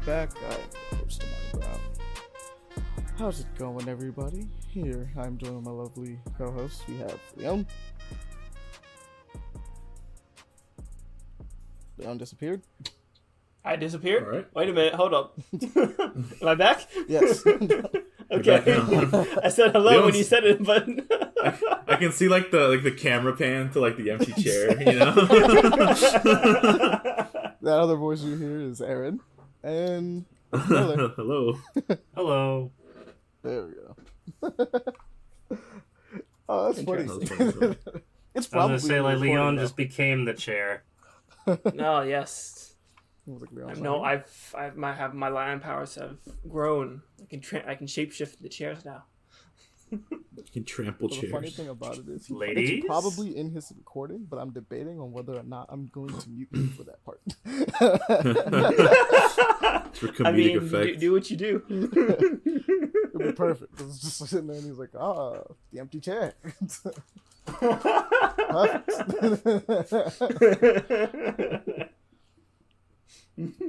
back. I'm the host, Ahmani Brown. How's it going, everybody? Here, I'm joined with my lovely co-host. We have Leon. Leon disappeared. I disappeared? All right. Wait a minute, hold up. Am I back? Yes. Okay. I said hello Leon's... when you said it, but I can see the camera pan to the empty chair, you know? That other voice you hear is Aaron. And Hello. hello. There we go. Oh, that's funny. It's I was probably gonna say, Leon now. just became the chair. No, yes. I was like, Leon's No, like, my land powers have grown. I can shapeshift the chairs now. You can trample So the chairs. funny thing about it is, Ladies? it's probably in his recording, but I'm debating on whether or not I'm going to mute him for that part. For comedic effect. Do what you do. It'd be perfect. It's just sitting there and he's like, the empty chair. Perfect.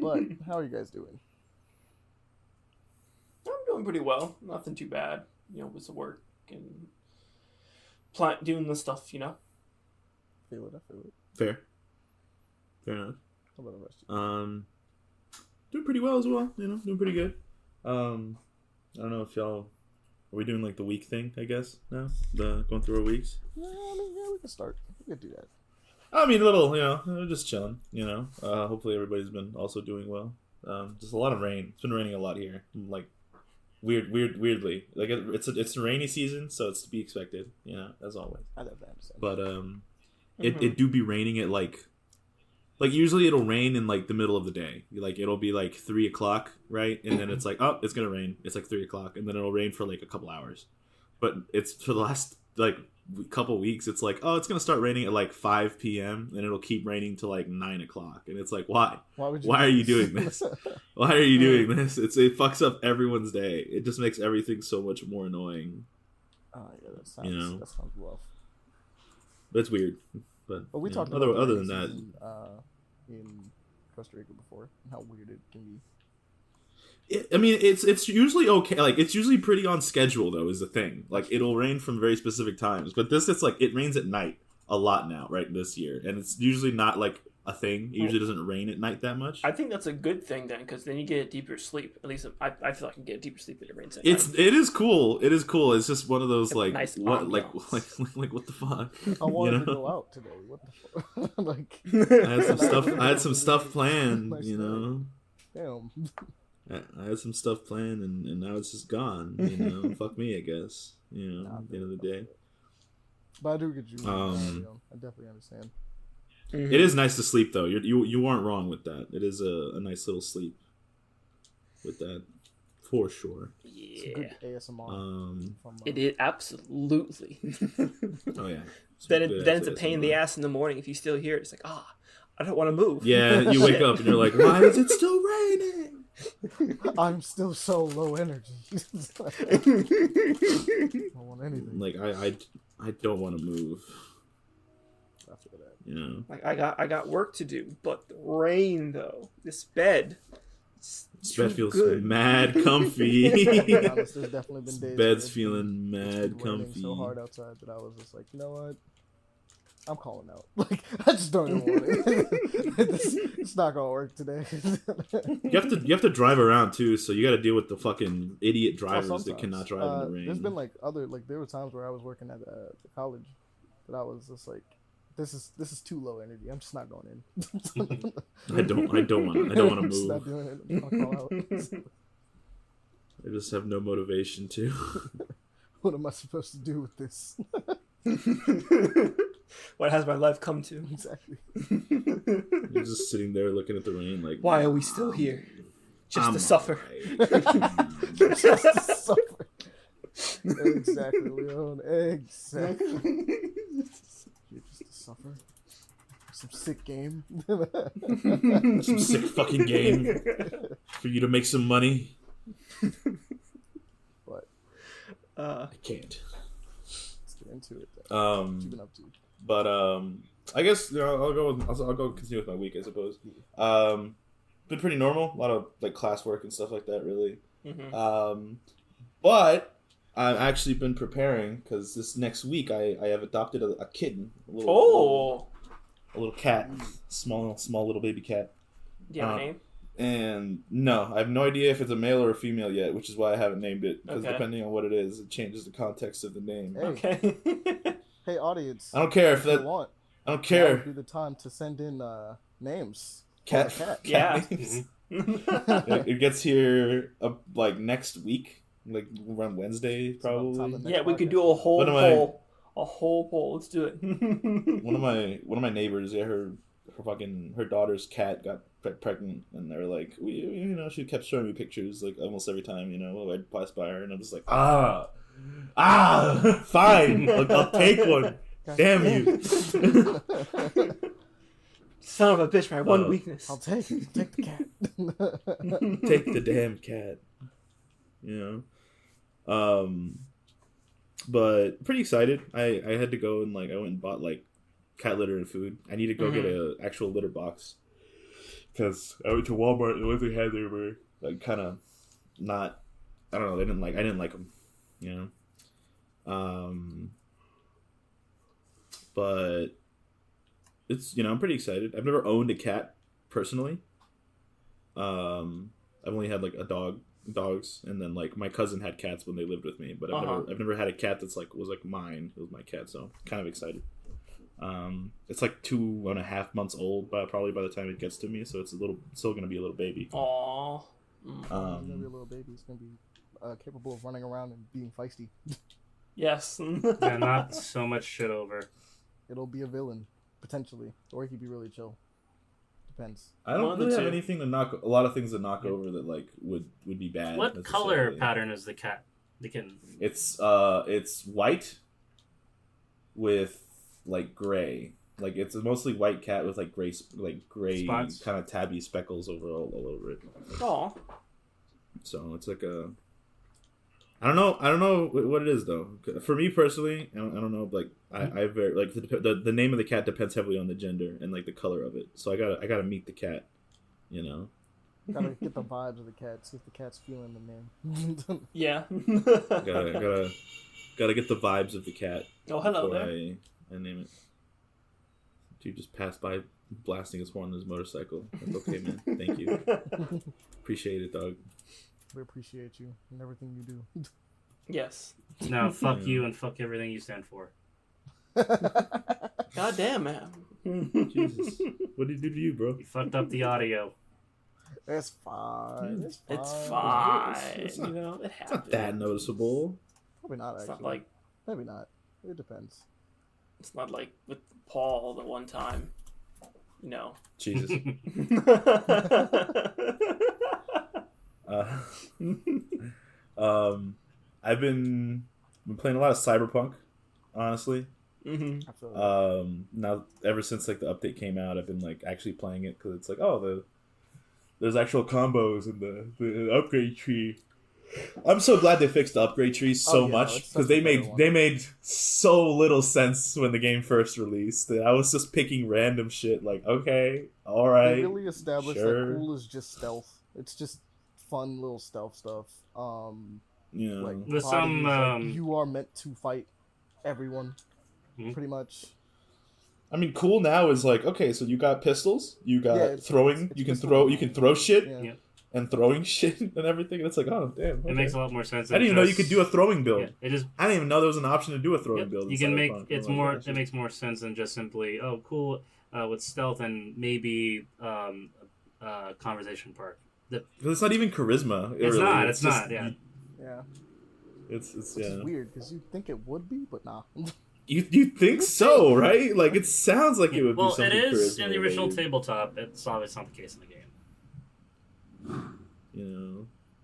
But how are you guys doing? I'm doing pretty well. Nothing too bad. With the work and doing the stuff, I feel it. Fair enough. How about the rest of you? Doing pretty well as well, doing pretty good. I don't know if y'all... Are we doing the week thing, I guess, now? Going through our weeks? Yeah, we can start. We can do that. I mean, a little, just chilling, hopefully everybody's been also doing well. Just a lot of rain. It's been raining a lot here. Weirdly. It's a rainy season, so it's to be expected, as always. I definitely understand. But, it do be raining at, usually it'll rain in, the middle of the day. It'll be, 3 o'clock, right? And then it's oh, it's gonna rain. It's, 3 o'clock. And then it'll rain for, a couple hours. But it's for the last, couple weeks, it's oh, it's gonna start raining at 5 p.m. and it'll keep raining till 9 o'clock, and it's why are you doing this? Why are you doing this? It fucks up everyone's day. It just makes everything so much more annoying. Oh yeah, that sounds rough. But it's weird. But we talked other about than that, in Costa Rica before, and how weird it can be. It's usually okay. It's usually pretty on schedule, though, is the thing. It'll rain from very specific times. But this, it's it rains at night a lot now, right, this year. And it's usually not, a thing. It usually doesn't rain at night that much. I think that's a good thing, then, because then you get a deeper sleep. At least I feel like I can get a deeper sleep when it rains at night. It is cool. It is cool. It's just one of those, nice what ambiance. what the fuck? I wanted to go out today. What the fuck? I had some stuff planned, Nice Damn. I had some stuff planned, and now it's just gone. Fuck me, I guess. At the end of the day. But I do get you. I definitely understand. Mm-hmm. It is nice to sleep, though. You aren't wrong with that. It is a nice little sleep with that, for sure. Yeah. Good ASMR. It is absolutely. Oh yeah. Then it's a pain in the ass in the morning if you still hear it. It's I don't want to move. Yeah, you wake up and you're like, why is it still raining? I'm still so low energy. I don't want anything. I don't want to move. After that. I got work to do, but the rain though. This bed. This bed feels good. mad comfy. Honest, there's definitely been days. Bed's feeling mad comfy. So hard outside that I was just like, you know what? I'm calling out. I just don't even want it. It's not gonna work today. You have to drive around too, so you got to deal with the fucking idiot drivers that cannot drive in the rain. There's been there were times where I was working at the college that I was just like, this is too low energy. I'm just not going in. I don't want to I'm just not move. doing it. I'm gonna call out. I just have no motivation to. What am I supposed to do with this? What has my life come to? Exactly. You're just sitting there looking at the rain like, why are we still here? Just I'm to suffer. Right. Just to suffer. Exactly, Leon. Exactly. You're just to suffer. Some sick game. Some sick fucking game for you to make some money. But I can't. Let's get into it. What you been up to? But I guess I'll go continue with my week, I suppose. been pretty normal. A lot of like classwork and stuff like that, really. Mm-hmm. But I've actually been preparing because this next week I have adopted a kitten. A little cat, small little baby cat. Do you have a name? And no, I have no idea if it's a male or a female yet, which is why I haven't named it. Because depending on what it is, it changes the context of the name. Hey. Okay. Hey, audience. I don't care if you that. want. I don't Now care. would be the time to send in names. Cat. For the cat. Yeah. names. It gets here like next week, like around Wednesday probably. Sometime Yeah, we could do a whole What am I- poll. A whole poll. Let's do it. One of my neighbors, yeah, her daughter's cat got pregnant, and they were like, she kept showing me pictures like almost every time, I'd pass by her, and I'm just like, fine, I'll take one. Damn you. Son of a bitch, my one weakness. I'll take the cat. Take the damn cat. But pretty excited. I had to go and I went and bought cat litter and food. I need to go get an actual litter box because I went to Walmart and the ones they had there were kind of not. I don't know. I didn't like them. But it's I'm pretty excited. I've never owned a cat personally. I've only had dogs, and then my cousin had cats when they lived with me, but I've never had a cat that's was mine. It was my cat, so kind of excited. It's 2.5 months old, probably by the time it gets to me, so it's still gonna be a little baby. Aww. It's gonna be a little baby. It's gonna be capable of running around and being feisty. Yes. Yeah, not so much shit over. It'll be a villain potentially, or he could be really chill. Depends. I don't really have anything to knock. A lot of things to knock over that would be bad. What color pattern is the cat? The kitten. It's white with gray. It's a mostly white cat with gray spots? kind of tabby speckles all over it. Aw. So it's I don't know what it is though. For me personally, I don't know. I very the name of the cat depends heavily on the gender and the color of it. So I gotta meet the cat, Gotta get the vibes of the cat. See if the cat's feeling the name. Yeah. gotta get the vibes of the cat. Oh, hello before there. I name it. Dude just passed by blasting his horn on his motorcycle. That's okay, man. Thank you. Appreciate it, dog. We appreciate you and everything you do. Yes. No, fuck you and fuck everything you stand for. God damn, man. Jesus. What did he do to you, bro? You fucked up the audio. It's fine. It's fine. It's It happens. It's not that noticeable. Probably not It's actually. not Maybe not. It depends. it's not like with Paul the one time. Jesus. I've been playing a lot of Cyberpunk, honestly. Mm-hmm. I feel like Now ever since the update came out, I've been actually playing it because it's there's actual combos in the upgrade tree. I'm so glad they fixed the upgrade tree so much because they made so little sense when the game first released. That I was just picking random shit. Okay, all right. They really established sure. that cool is just stealth. It's just fun little stealth stuff. With some, you are meant to fight everyone, pretty much. I mean, cool now is okay. So you got pistols, you got throwing. It's you can throw shit. Yeah. And throwing shit and everything, and it's oh damn. Okay. It makes a lot more sense. I didn't even know you could do a throwing build. Yeah, I didn't even know there was an option to do a throwing build. You can make it's more. It makes more sense than just simply cool with stealth and maybe conversation part. Because it's not even charisma. It's really. not. It's It's just, not. Yeah. Yeah. It's Which is weird because you think it would be, but nah. You think so, right? It sounds like it would be Well, something. it is in the original related. tabletop. It's obviously not the case in the game.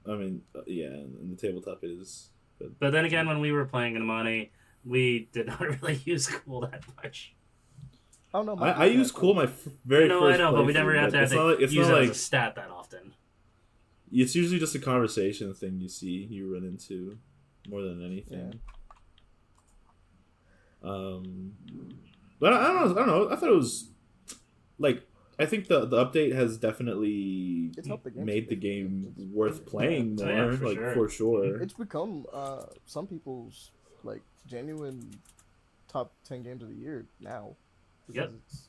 I mean, yeah, in the tabletop it is. But then again, when we were playing in Ahmani, we did not really use cool that much. Oh no, I use cool my very No, first. I know, but we never have to use it as a stat that often. It's usually just a conversation thing you run into more than anything. Yeah. But I don't know. I thought it was I think the update has definitely It's helped the game made the game worth playing more, Yeah, for like sure. for sure. It's become some people's like genuine top 10 games of the year now. Yep. It's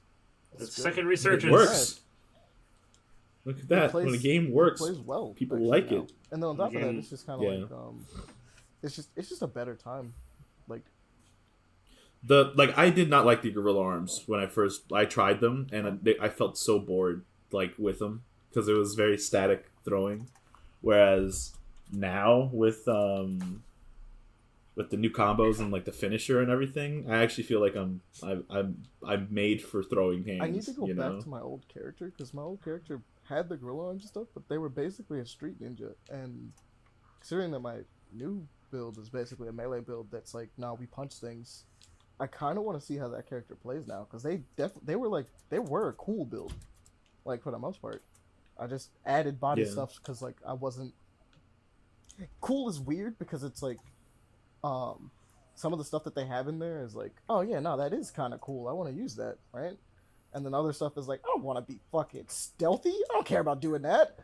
It's good. second It resurgence. works. Look at that. plays- When a game works, It plays well. people actually, like now. it. And then on top of that, Again, it's just kind of yeah. like it's just a better time. Like I did not like the gorilla arms when I tried them, and I felt so bored like with them because it was very static throwing. Whereas now with the new combos and like the finisher and everything, I actually feel like I'm made for throwing hands. I need to go you back know? to my old character because my old character had the gorilla arms and stuff, but they were basically a street ninja. And considering that my new build is basically a melee build that's like, nah, we punch things. I kind of want to see how that character plays now because they were a cool build, like for the most part. I just added body Yeah. stuff because like I wasn't. Cool is weird because it's like, some of the stuff that they have in there is like, oh yeah, no, that is kind of cool. I want to use that, right? And then other stuff is like, I don't want to be fucking stealthy. I don't care about doing that.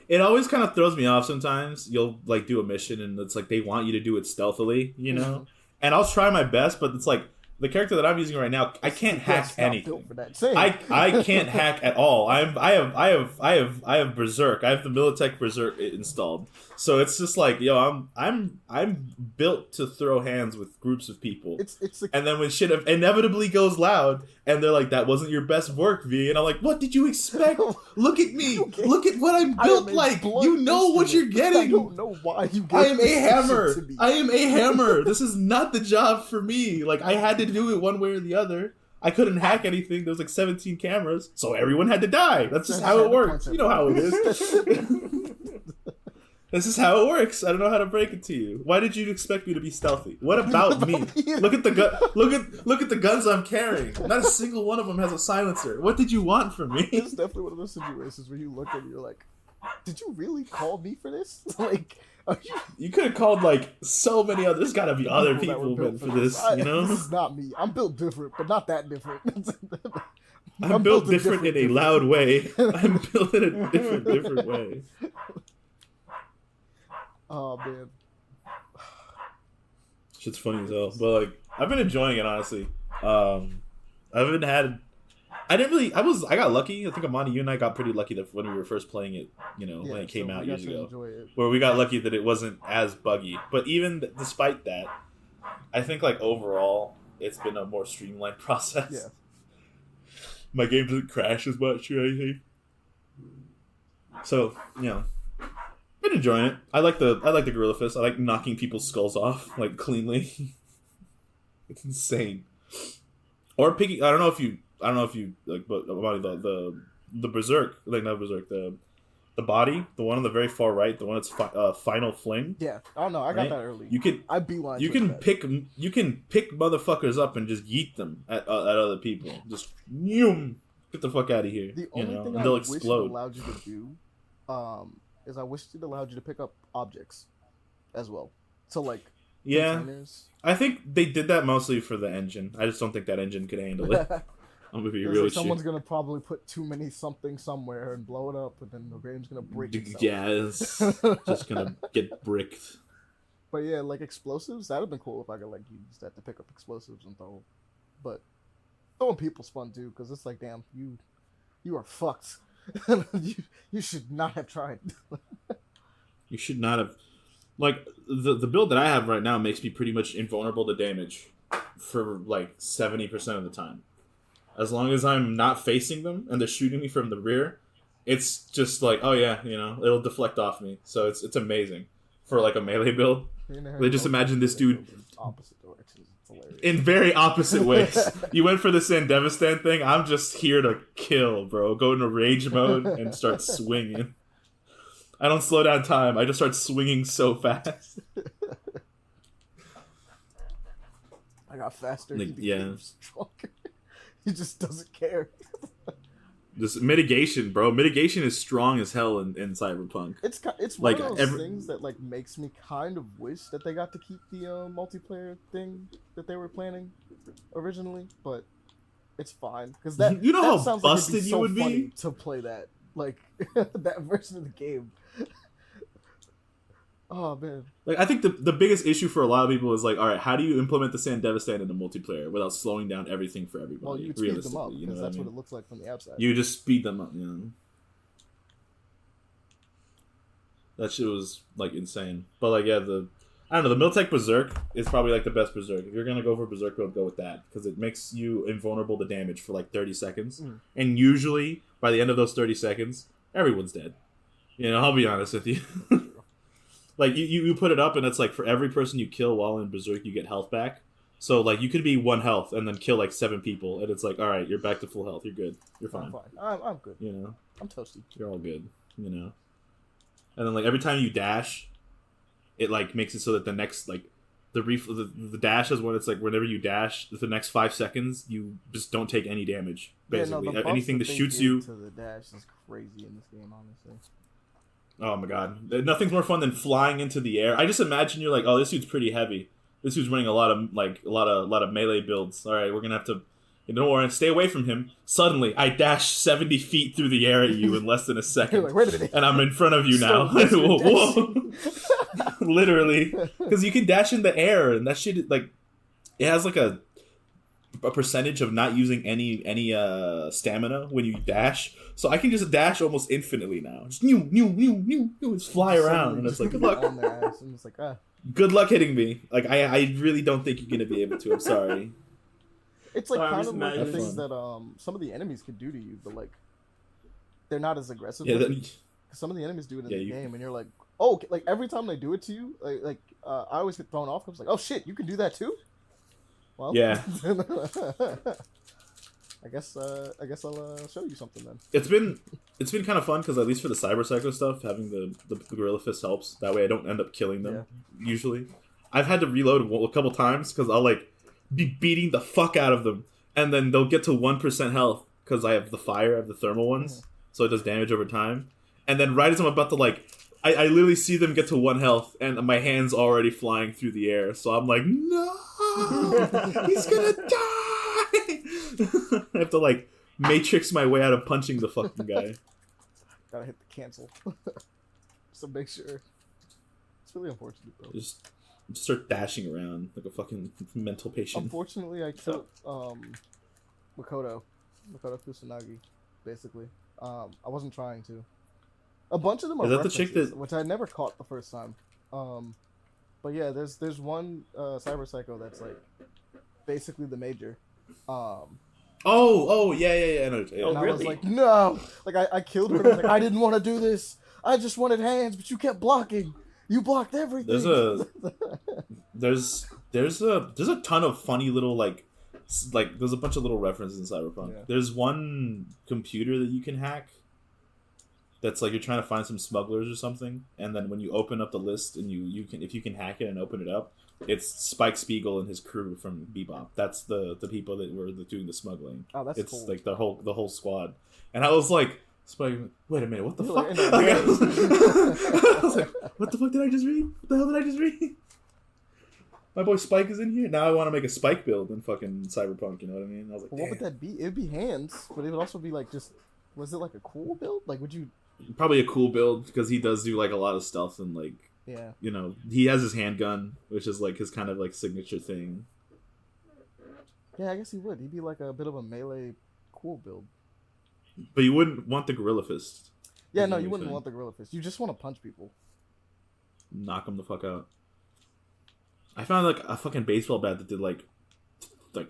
It always kind of throws me off sometimes. You'll like do a mission and it's like they want you to do it stealthily, you know? Mhm. And I'll try my best, but it's like the character that I'm using right now, I can't hack It's not anything. built for that. Same. I can't hack at all. I have Berserk. I have the Militech Berserk installed. So it's just like, yo, I'm built to throw hands with groups of people. It's like, And then when shit inevitably goes loud, and they're like, "That wasn't your best work, V," and I'm like, "What did you expect? Look at me! Okay. Look at what I'm I built am a like! blunt You know what you're instrument. I getting! don't know why you. I gave am a this hammer! shit to me. I am a hammer! This is not the job for me. Like, I had to do it one way or the other. I couldn't hack anything. There was like 17 cameras, so everyone had to die. That's just how it works. You know how it is. This is how it works. I don't know how to break it to you. Why did you expect me to be stealthy? What about me? Look at the gun. Look at the guns I'm carrying. Not a single one of them has a silencer. What did you want from me? It's definitely one of those situations where you look and you're like, did you really call me for this? Like, are you You could have called like so many other. There's got to be other that were people built meant for this. You know, This is not me. I'm built different, but not that different. I'm built different in a loud way. I'm built in a different way. Oh man. Shit's funny as hell. But like, I've been enjoying it honestly. I haven't had. I got lucky. I think Ahmani, you and I got pretty lucky that when we were first playing it, you know, when it came out years ago, where we got lucky that it wasn't as buggy. But even despite that, I think like overall, it's been a more streamlined process. Yeah. My game doesn't crash as much or anything. So, you know, been enjoying it. I like the Gorilla Fist. I like knocking people's skulls off like cleanly. It's insane. Or picking. I don't know if you like, but the Berserk, like not Berserk, the body, the one on the very far right, the one that's Final Fling. Yeah. Oh no, I got that early. You can I beeline. you can pick motherfuckers up and just yeet them at other people. Just get the fuck out of here. The only thing and I they'll wish it explode. allowed you to do, is I wish it allowed you to pick up objects, as well. So like, Yeah, containers. I think they did that mostly for the engine. I just don't think that engine could handle it. I'm gonna be It's real like with someone's you. gonna probably put too many something somewhere and blow it up, and then the game's gonna break itself. Yeah, it's just gonna get bricked. But yeah, like explosives, that'd have been cool if I could like use that to pick up explosives and throw. But throwing people's fun too, because it's like, damn, you are fucked. you should not have tried. You should not have. Like the build that I have right now makes me pretty much invulnerable to damage for like 70% of the time. As long as I'm not facing them and they're shooting me from the rear, it's just like, oh yeah, you know, it'll deflect off me. So it's amazing for like a melee build. They just imagine this dude opposite directions. It's hilarious. in very opposite ways. You went for the Sandevistan thing. I'm just here to kill, bro. Go into rage mode and start swinging. I don't slow down time. I just start swinging so fast. I got faster. Like, He yeah. became stronger. He just doesn't care. This mitigation, bro. Mitigation is strong as hell in Cyberpunk. It's Like, one of those things that like makes me kind of wish that they got to keep the multiplayer thing that they were planning originally, but it's fine because that You know that how sounds like it'd busted be you so would be? funny to play that like that version of the game. Oh man, Like, I think the biggest issue for a lot of people is like, all right, how do you implement the Sand Devastate into multiplayer without slowing down everything for everybody? well you'd speed them up You know because what that's I mean? what it looks like from the outside. You just speed them up, you know. That shit was like insane. But like, yeah, I don't know, the Miltech Berserk is probably like the best Berserk. If you're gonna go for Berserk build, go with that because it makes you invulnerable to damage for like 30 seconds, and usually by the end of those 30 seconds, everyone's dead. You know, I'll be honest with you. Like you put it up, and it's like for every person you kill while in Berserk, you get health back. So like you could be 1 health and then kill like 7 people, and it's like, all right, you're back to full health. You're good. You're fine. I'm good. You know, I'm toasty. you're all good. You know, and then like every time you dash, it like makes it so that the next like the dash is when it's like whenever you dash, the next 5 seconds you just don't take any damage. Basically, the bumps anything that they shoots did you. to the dash is crazy in this game, honestly. Oh my god, nothing's more fun than flying into the air. I just imagine you're like, oh, this dude's pretty heavy. This dude's running a lot of melee builds. All right, we're gonna have to. Don't worry, stay away from him. Suddenly, I dash 70 feet through the air at you in less than a second. You're like, wait a minute. And I'm in front of you now. Still Whoa. Literally. Because you can dash in the air, and that shit, like, it has like a percentage of not using any stamina when you dash. So I can just dash almost infinitely now. Just just fly around, and it's like, good luck. On their ass, and it's like, Good luck hitting me. Like, I really don't think you're gonna be able to. I'm sorry. It's like I'm kind just of like the imagining- things that some of the enemies could do to you, but like they're not as aggressive. Yeah, Some of the enemies do it in Yeah, the you- game, and you're like, oh, like every time they do it to you, I always get thrown off. I was like, oh shit, you can do that too. Well, Yeah. I guess I'll show you something then. It's been kind of fun because at least for the Cyber Psycho stuff, having the Gorilla Fist helps. That way I don't end up killing them. Usually, I've had to reload a couple times because I'll like be beating the fuck out of them, and then they'll get to 1% health because I have the fire, I have the thermal ones, so it does damage over time. And then right as I'm about to like, I literally see them get to 1 health, and my hand's already flying through the air. So I'm like, no, he's gonna die. I have to like matrix my way out of punching the fucking guy. Gotta hit the cancel. So make sure. It's really unfortunate though. Just start dashing around like a fucking mental patient. Unfortunately, I killed Makoto Kusanagi, basically. I wasn't trying to. A bunch of them are Is that the chick references, that- which I never caught the first time. But yeah, there's one Cyber Psycho that's like basically the major. Oh, yeah. I know. Yeah. And I was really? like, no! Like, I killed her. And I was like, I didn't want to do this. I just wanted hands, but you kept blocking. You blocked everything. There's a ton of funny little like there's a bunch of little references in Cyberpunk. Yeah. There's one computer that you can hack. That's like you're trying to find some smugglers or something, and then when you open up the list and you can if you can hack it and open it up, it's Spike Spiegel and his crew from Bebop. That's the people that were doing the smuggling. Oh, that's it's cool. like the whole squad. And I was like, Spike, wait a minute, what the You're fuck? like, Like, I was like, what the fuck did I just read? What the hell did I just read? My boy Spike is in here. Now I want to make a Spike build in fucking Cyberpunk. You know what I mean? I was like, What would damn. that be? It'd be hands, but it would also be like just. Was it like a cool build? Like, would you? Probably a cool build because he does do like a lot of stealth and like Yeah. you know he has his handgun, which is like his kind of like signature thing. Yeah, I guess he would. He'd be like a bit of a melee cool build. But you wouldn't want the Gorilla Fist. Yeah, Is no, the you only wouldn't thing. want the gorilla fist. You just want to punch people. Knock him the fuck out. I found like a fucking baseball bat that did like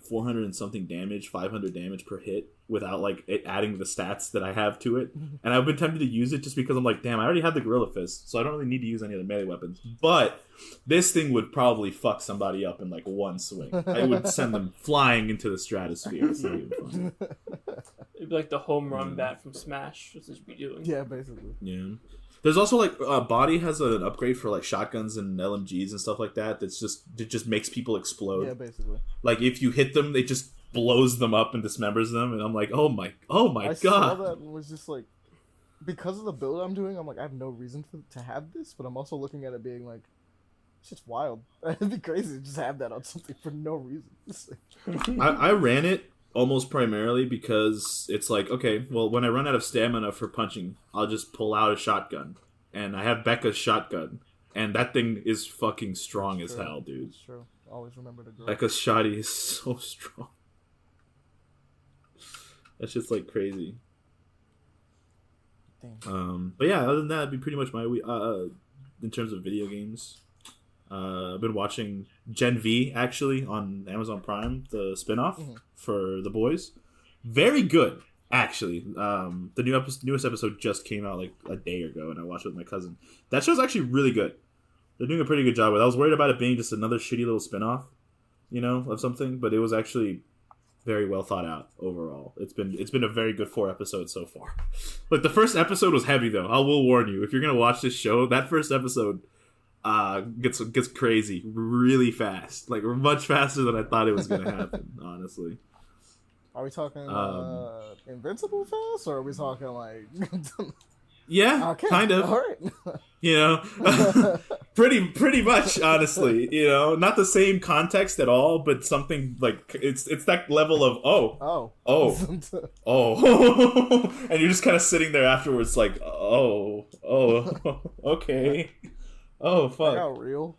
400 and something damage, 500 damage per hit without like it adding the stats that I have to it. And I've been tempted to use it just because I'm like, damn, I already have the Gorilla Fist, so I don't really need to use any other melee weapons. But this thing would probably fuck somebody up in like one swing. I would send them flying into the stratosphere. It's not even fun. It'd be like the home run bat from Smash. That's what you'd be doing. Yeah, basically. Yeah. There's also like Body has an upgrade for like shotguns and LMGs and stuff like that. It just makes people explode. Yeah, basically. Like if you hit them, it just blows them up and dismembers them. And I'm like, oh my I saw god. that and was just like, because of the build I'm doing, I'm like, I have no reason to have this, but I'm also looking at it being like, it's just wild. It'd be crazy to just have that on something for no reason. It's like, I ran it almost primarily because it's like, okay, well, when I run out of stamina for punching, I'll just pull out a shotgun. And I have Becca's shotgun. And that thing is fucking strong as hell, dude. It's true. Always remember to grow. Becca's shotty is so strong. That's just like crazy. But yeah, other than that, it'd be pretty much my week. In terms of video games, I've been watching Gen V actually on Amazon Prime, the spinoff for The Boys. Very good, actually. The newest episode just came out like a day ago, and I watched it with my cousin. That show's actually really good. They're doing a pretty good job with it. I was worried about it being just another shitty little spinoff, of something, but it was actually very well thought out overall. It's been a very good 4 episodes so far. Like the first episode was heavy though. I will warn you, if you're gonna watch this show, that first episode gets crazy really fast. Like much faster than I thought it was gonna happen. Honestly. Are we talking Invincible fast, or are we talking like? Yeah, okay. Kind of. All right. Pretty much, honestly. Not the same context at all, but something like it's that level of and you're just kind of sitting there afterwards, like okay, fuck. That got real.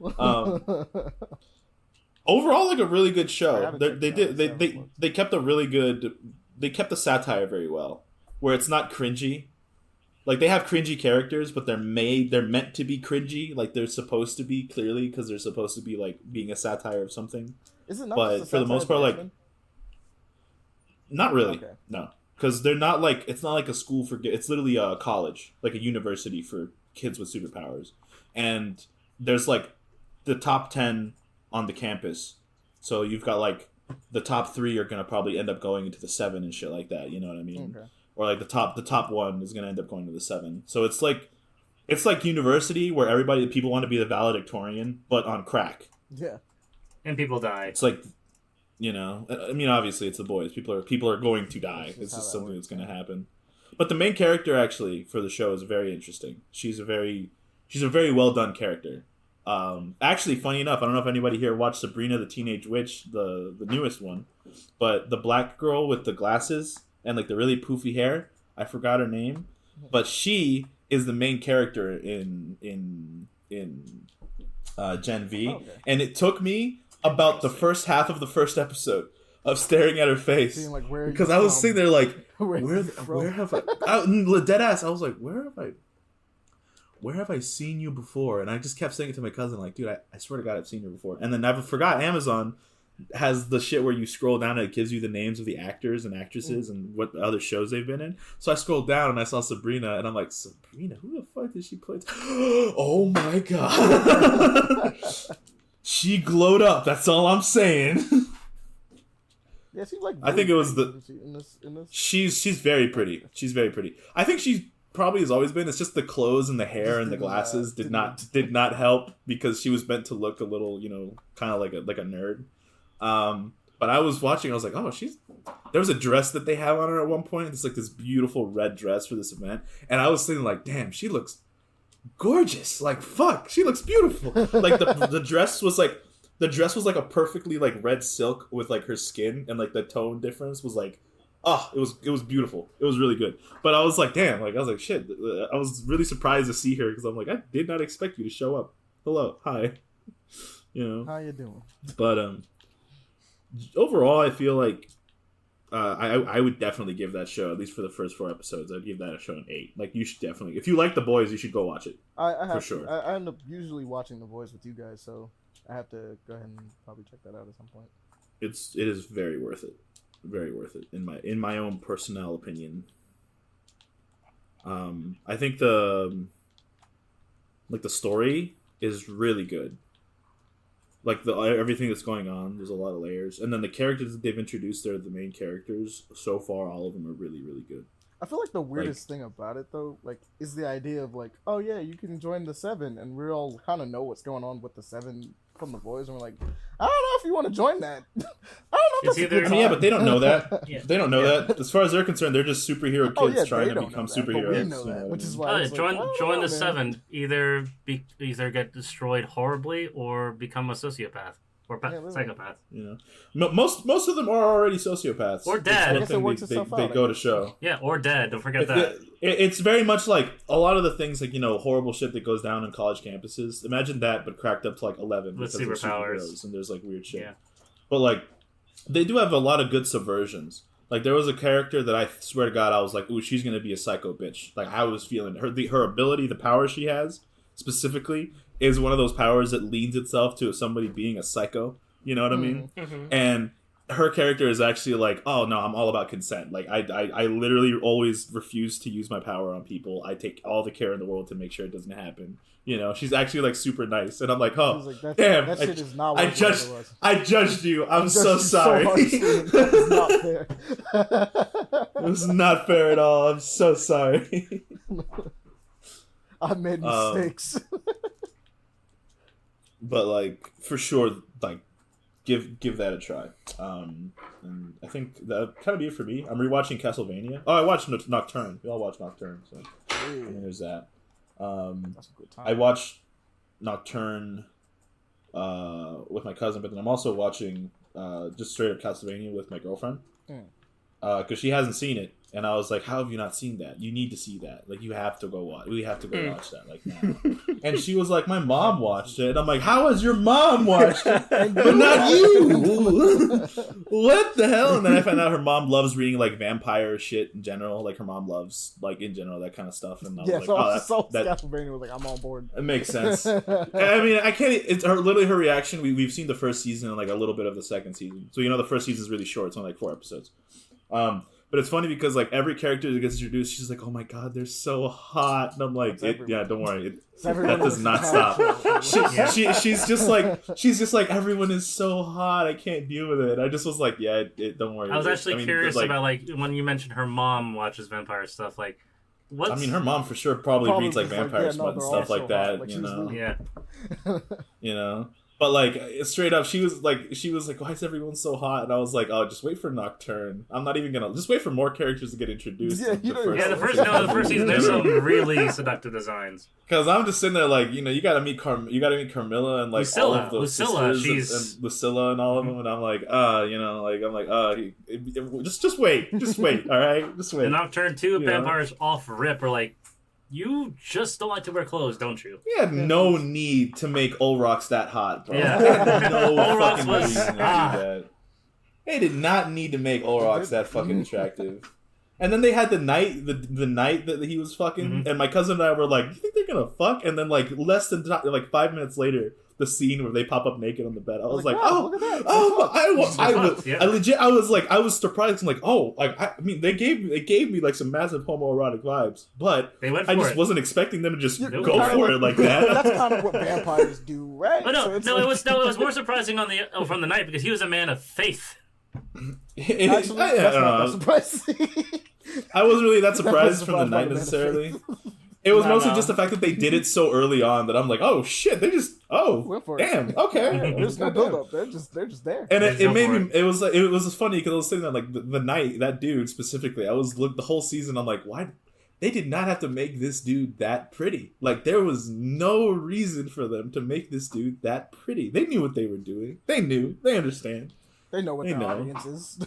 Overall, like a really good show. They kept the satire very well, where it's not cringy. Like, they have cringy characters, but they're meant to be cringy. Like, they're supposed to be, clearly, because they're supposed to be, like, being a satire of something. Is it not? But for the most part, like, not really. Okay. No. Because they're not, like, it's not like a school for, it's literally a college, like a university for kids with superpowers. And there's, like, the top 10 on the campus. So you've got, like, the top 3 are going to probably end up going into the 7 and shit like that. You know what I mean? Okay. Or like the top 1 is gonna end up going to the 7. So it's like university where people want to be the valedictorian, but on crack. Yeah. And people die. It's like, I mean, obviously it's The Boys. People are going to die. It's just something that's gonna happen. But the main character actually for the show is very interesting. She's a very well done character. Actually, funny enough, I don't know if anybody here watched Sabrina the Teenage Witch, the newest one, but the black girl with the glasses and like the really poofy hair, I forgot her name, but she is the main character in Gen V, and it took me about the first half of the first episode of staring at her face, like, because I was sitting there like, where have I dead ass? I was like, where have I seen you before? And I just kept saying it to my cousin, like, dude, I swear to God, I've seen you before. And then I forgot Amazon has the shit where you scroll down and it gives you the names of the actors and actresses and what other shows they've been in. So I scrolled down and I saw Sabrina, and I'm like, Sabrina, who the fuck did she play? Oh my God. She glowed up. That's all I'm saying. Yeah, she's like. I think it was in this. She's very pretty. She's very pretty. I think she probably has always been. It's just the clothes and the hair and the glasses did not help, because she was meant to look a little, kind of like a nerd. But I was watching, I was like, oh, there was a dress that they have on her at one point. It's like this beautiful red dress for this event. And I was thinking like, damn, she looks gorgeous. Like, fuck, she looks beautiful. Like the dress was like a perfectly like red silk with like her skin, and like the tone difference was like, it was beautiful. It was really good. But I was like, damn, like I was like, shit. I was really surprised to see her, because I'm like, I did not expect you to show up. Hello, hi. How you doing? But overall, I feel like I would definitely give that show, at least for the first 4 episodes, I'd give that a show an 8. Like, you should definitely, if you like The Boys, you should go watch it. For sure. I end up usually watching The Boys with you guys, so I have to go ahead and probably check that out at some point. It is very worth it. Very worth it in my own personal opinion. I think the story is really good. Like everything that's going on, there's a lot of layers, and then the characters that they've introduced, they're the main characters so far. All of them are really, really good. I feel like the weirdest thing about it though, like, is the idea of like, oh yeah, you can join the 7, and we all kind of know what's going on with the 7 from The Boys, and we're like, I don't know if you want to join that. I don't know if that's yeah, but they don't know that. They don't know that. As far as they're concerned, they're just superhero kids trying to become superheroes. We know that, which is why join the 7. Either get destroyed horribly or become a sociopath or psychopaths. You know, most of them are already sociopaths. Or dead. I guess it works itself they out, go to show. Yeah, or dead. Don't forget that. It's very much like a lot of the things, like, you know, horrible shit that goes down in college campuses. Imagine that, but cracked up to like 11 With because they're superpowers. superheroes and there's like weird shit. Yeah. But like, they do have a lot of good subversions. Like, there was a character that I swear to God I was like, ooh, she's gonna be a psycho bitch. Like, I was feeling her ability, the power she has specifically, is one of those powers that leans itself to somebody being a psycho. You know what I mean? Mm-hmm. And her character is actually like, oh no, I'm all about consent. Like, I literally always refuse to use my power on people. I take all the care in the world to make sure it doesn't happen. You know, she's actually like super nice, and I'm like, oh, like, damn, that shit is not what I judged you. I'm so judged you sorry. That is not fair. It was not fair at all. I'm so sorry. I made mistakes. But like, for sure, like, give that a try. And I think that kind of be it for me. I'm rewatching Castlevania. Oh, I watched Nocturne. We all watched Nocturne, so I mean, there's that. That's a good time. I watched Nocturne with my cousin, but then I'm also watching just straight up Castlevania with my girlfriend because she hasn't seen it, and I was like, "How have you not seen that? You need to see that. Like, you have to go watch. We have to go watch that, like, now." And she was like, "My mom watched it," and I'm like, "How has your mom watched it, but not you? What the hell?" And then I found out her mom loves reading like vampire shit in general. Like, her mom loves, like, in general, that kind of stuff. And I was like, so that Castlevania was like, I'm on board. it makes sense. I mean, I can't. It's literally her reaction. We've seen the first season and like a little bit of the second season. So, you know, the first season is really short. It's only like 4 episodes. But it's funny because like every character that gets introduced, she's like, "Oh my god, they're so hot," and I'm like, "Yeah, don't worry, that does not stop." She's just like, everyone is so hot, I can't deal with it. I just was like, "Yeah, don't worry." I was actually curious like, about like when you mentioned her mom watches vampire stuff. Like, what? I mean, her mom for sure probably reads like vampire smut and stuff like that. Like, you know, Yeah. you know. But like, straight up, she was like, "Why is everyone so hot?" And I was like, "Oh, just wait for Nocturne. I'm not even gonna just wait for more characters to get introduced." Yeah, The first season there's some really seductive designs. Because I'm just sitting there like, you know, you gotta meet Carmilla and like Lucilla, all of those sisters and Lucilla and all of them, and I'm like, you know, like just wait, all right, just wait. And Nocturne 2, vampires off rip are like, you just don't like to wear clothes, don't you? You had no need to make Olrox that hot, bro. Yeah. You had no Olrox fucking was- reason to do that. They did not need to make Olrox that fucking attractive. And then they had the night that he was fucking, and my cousin and I were like, "You think they're gonna fuck?" And then like less than 5 minutes later, the scene where they pop up naked on the bed, I was like, wow, "Oh, look at that. I was surprised. I'm like, oh, like I mean, they gave me like some massive homoerotic vibes, but They went I for just it. wasn't expecting them to just You're go kinda for it like that. That's kind of what vampires do, right? Oh no, So it's no, like- it was more surprising from the night because he was a man of faith. Actually, that's not that surprising. I wasn't really that surprised That from the was night surprised by the necessarily. It was mostly just the fact that they did it so early on that I'm like, oh shit, they just Went for it. damn, okay. There's no build up. They're just there. And There's it no made for me. It was like, it was funny because I was sitting there like the night that dude specifically. I was the whole season. I'm like, why? They did not have to make this dude that pretty. Like, there was no reason for them to make this dude that pretty. They knew what they were doing. They knew. They understand. They know what They their know. audience is,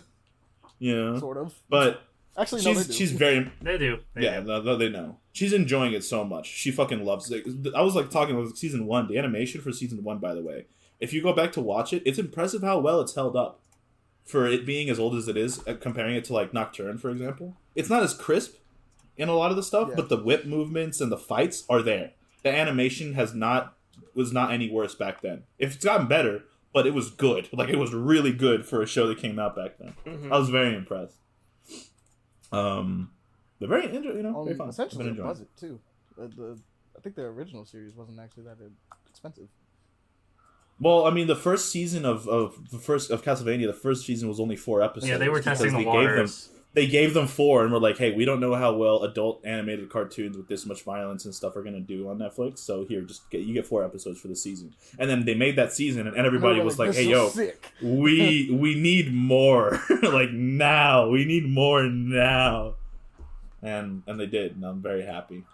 You know. sort of. But Actually, no, they do. she's very They do. yeah, no, they know. She's enjoying it so much. She fucking loves it. I was like talking about season 1, the animation for season 1, by the way. If you go back to watch it, it's impressive how well it's held up for it being as old as it is. Comparing it to like Nocturne, for example, it's not as crisp in a lot of the stuff, but the whip movements and the fights are there. The animation was not any worse back then. It's gotten better, but it was good. Like, it was really good for a show that came out back then. Mm-hmm. I was very impressed. They're very very fun. Essentially, I've a been enjoying it. budget too. I think the original series wasn't actually that expensive. Well, I mean, the first season of Castlevania, the first season was only 4 episodes. Yeah, they were testing the because waters. They gave them 4 and were like, "Hey, we don't know how well adult animated cartoons with this much violence and stuff are gonna do on Netflix. So here, you get 4 episodes for the season." And then they made that season, and everybody was like, "This "Hey, is yo, sick." we need more, like now. We need more now." And they did, and I'm very happy.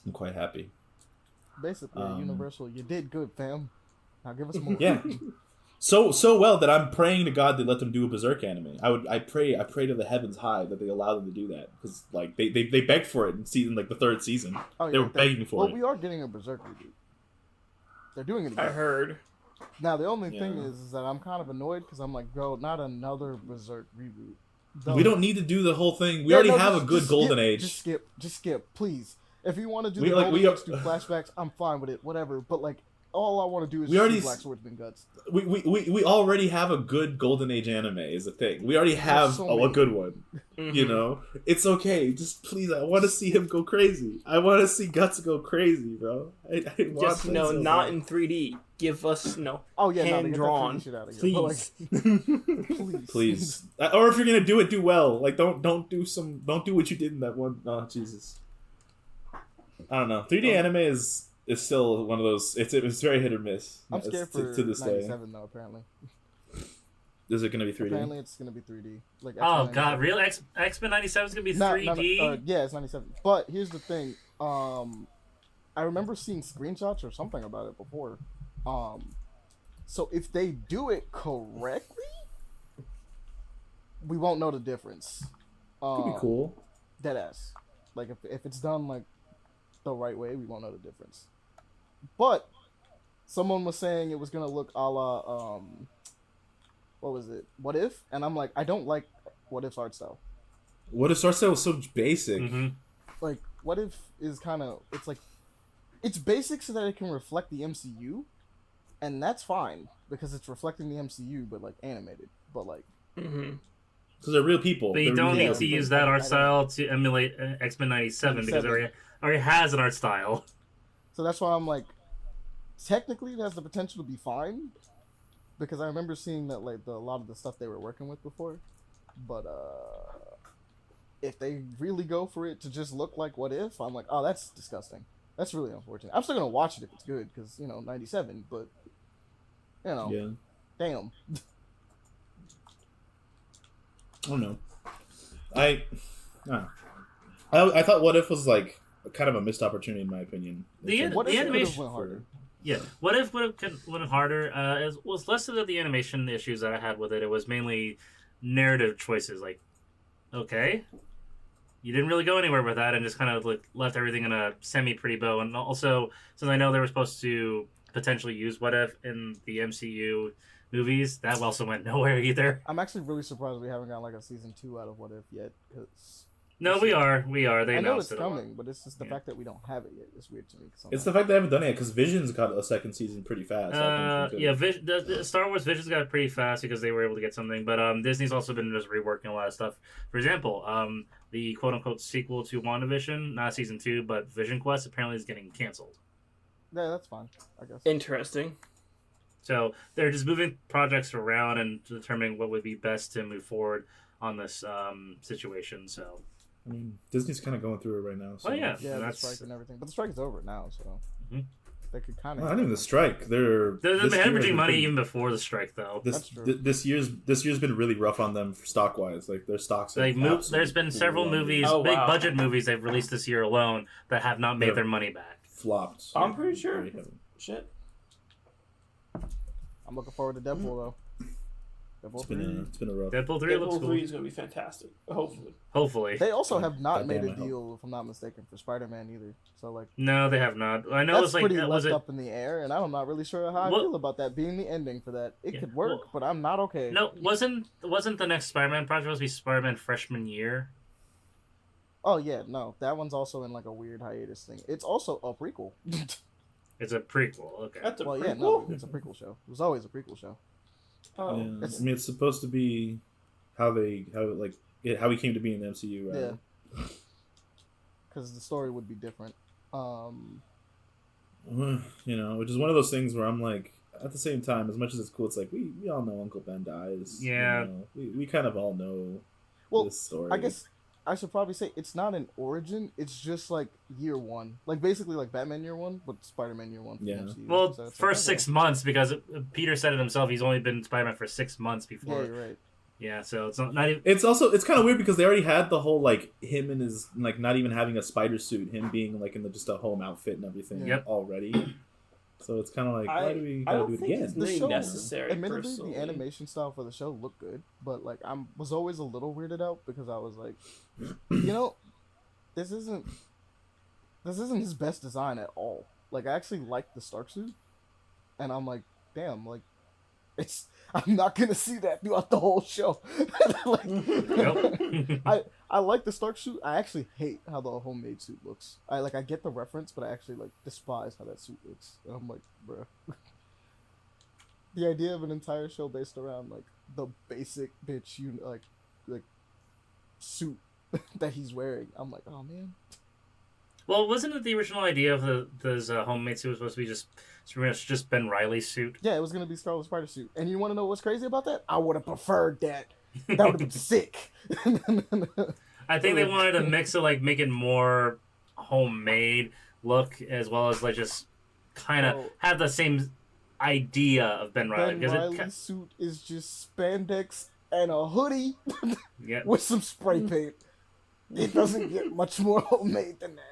I'm quite happy. Basically, Universal, you did good, fam. Now give us more. Yeah. so well that I'm praying to God they let them do a Berserk anime. I pray to the heavens high that they allow them to do that, because like they begged for it in season like the third season. Oh, yeah, they were begging for it. Well, we are getting a Berserk reboot. They're doing it again. I heard. Now the only thing is that I'm kind of annoyed because I'm like, bro, not another Berserk reboot. We don't need to do the whole thing. We already have a good golden age. Just skip, please. If you want to do We do flashbacks, I'm fine with it, whatever. But like, all I want to do is see Black Swordsman guts. We already have a good golden age anime is the thing. We already have a good one. Mm-hmm. You know, it's okay. Just please, I want to see him go crazy. I want to see Guts go crazy, bro. I want Just so not bad. in 3D. Give us hand Drawn. drawn, Please. Please. Or if you're gonna do it, do well. Like don't do what you did in that one. Oh Jesus. I don't know. 3D anime is still one of those. It's very hit or miss. I'm scared for to this day. 97 though. Apparently, Is it gonna be 3D? Apparently, it's gonna be 3D. Like Oh X-Men god, 97. real X-Men 97 is gonna be 3D? Yeah, it's 97. But here's the thing. I remember seeing screenshots or something about it before. So if they do it correctly, we won't know the difference. Could be cool. Deadass. Like if it's done like the right way, we won't know the difference. But someone was saying it was gonna look a la what was it? What If? And I'm like, I don't like What If's art style. What If art style was so basic? Mm-hmm. Like What If is kind of it's basic so that it can reflect the MCU, and that's fine because it's reflecting the MCU, but like animated. But like, Mm-hmm. Because they're real people. But you They're don't real need to people. use that art style to emulate X-Men 97 because it already has an art style. so that's why I'm like, technically it has the potential to be fine, because I remember seeing that like a lot of the stuff they were working with before, but if they really go for it to just look like What If, I'm like, oh, that's disgusting. That's really unfortunate. I'm still gonna watch it if it's good, because 97, but Yeah. damn. I don't know. I thought What If was like kind of a missed opportunity in my opinion. What The if it animation went harder? Yeah, What If would have went harder? It was less of the animation issues that I had with it. It was mainly narrative choices. Like, okay, you didn't really go anywhere with that, and just kind of like left everything in a semi-pretty bow. And also, since I know they were supposed to potentially use What If in the MCU movies, that also went nowhere either. I'm actually really surprised we haven't gotten like a season 2 out of What If yet, because No, we are. They I know announced it's it. coming, but it's just the Yeah. fact that we don't have it yet. It's weird to me. It's the fact they haven't done it yet, because Vision's got a second season pretty fast. Yeah, the Star Wars Visions got pretty fast because they were able to get something. But Disney's also been just reworking a lot of stuff. For example, the quote-unquote sequel to WandaVision, not season 2, but Vision Quest, apparently is getting canceled. Yeah, that's fine, I guess. Interesting. So they're just moving projects around and determining what would be best to move forward on this situation. So, I mean, Disney's kind of going through it right now. So. well, yeah, Yeah, the that's strike and everything, but the strike is over now, so Mhm. they could kind of. Well, not even the strike. They've they're hemorrhaging money even before the strike, though. That's true. This year's been really rough on them stock wise. Like their stocks. Like there's been several movies, big budget movies they've released this year alone that have not made their money back. Flopped. I'm pretty sure. Shit. I'm looking forward to Deadpool though. Deadpool 3. It's been a rough. Deadpool 3 looks Deadpool cool. 3 is going to be fantastic. Hopefully. Hopefully. They also have not made Goddamn, a I hope. deal, if I'm not mistaken, for Spider-Man either. So like, No, they have not. I know that's it's like pretty was left it up in the air, and I'm not really sure how I Well- feel about that being the ending for that. It Yeah, could work, well- but I'm not okay. No, wasn't the next Spider-Man project supposed to be Spider-Man freshman year? Oh yeah, no, that one's also in like a weird hiatus thing. It's also a prequel. It's a prequel. Okay. That's a Well, prequel? yeah, no, it's a prequel show. It was always a prequel show. Oh. Yeah. I mean, it's supposed to be how he came to be in the MCU, right? Yeah. Because the story would be different. Which is one of those things where I'm like, at the same time, as much as it's cool, it's like we all know Uncle Ben dies. Yeah. We kind of all know this story. I guess I should probably say it's not an origin. It's just like year one, like basically like Batman year one, but Spider-Man year one. For Yeah. the MCU. Well, So it's first like, 6 months because Peter said it himself. He's only been Spider-Man for 6 months Yeah, before. you're right. Yeah, so it's not even. It's kind of weird because they already had the whole like him and his like not even having a spider suit, him being like in just a home outfit and everything Yep. already. So it's kind of like, why do we I gotta don't do it think again? it's The really show, necessary. admittedly, Personally, the animation style for the show looked good, but like was always a little weirded out because I was like, this isn't his best design at all. Like I actually like the Stark suit, and I'm like, damn, like I'm not gonna see that throughout the whole show. Like, I like the Stark suit. I actually hate how the homemade suit looks. I get the reference, but I actually despise how that suit looks. And I'm like, bruh. The idea of an entire show based around the basic bitch like suit that he's wearing. I'm like, oh man. Well, wasn't it the original idea of those homemade suit was supposed to be pretty much just Ben Reilly's suit? Yeah, it was gonna be Scarlet Spider suit. And you want to know what's crazy about that? I would have preferred that. That would have been sick. I think they wanted to mix it, make it more homemade look, as well as just kind of have the same idea of Ben Reilly. Ben Reilly's suit is just spandex and a hoodie yeah. with some spray paint. It doesn't get much more homemade than that.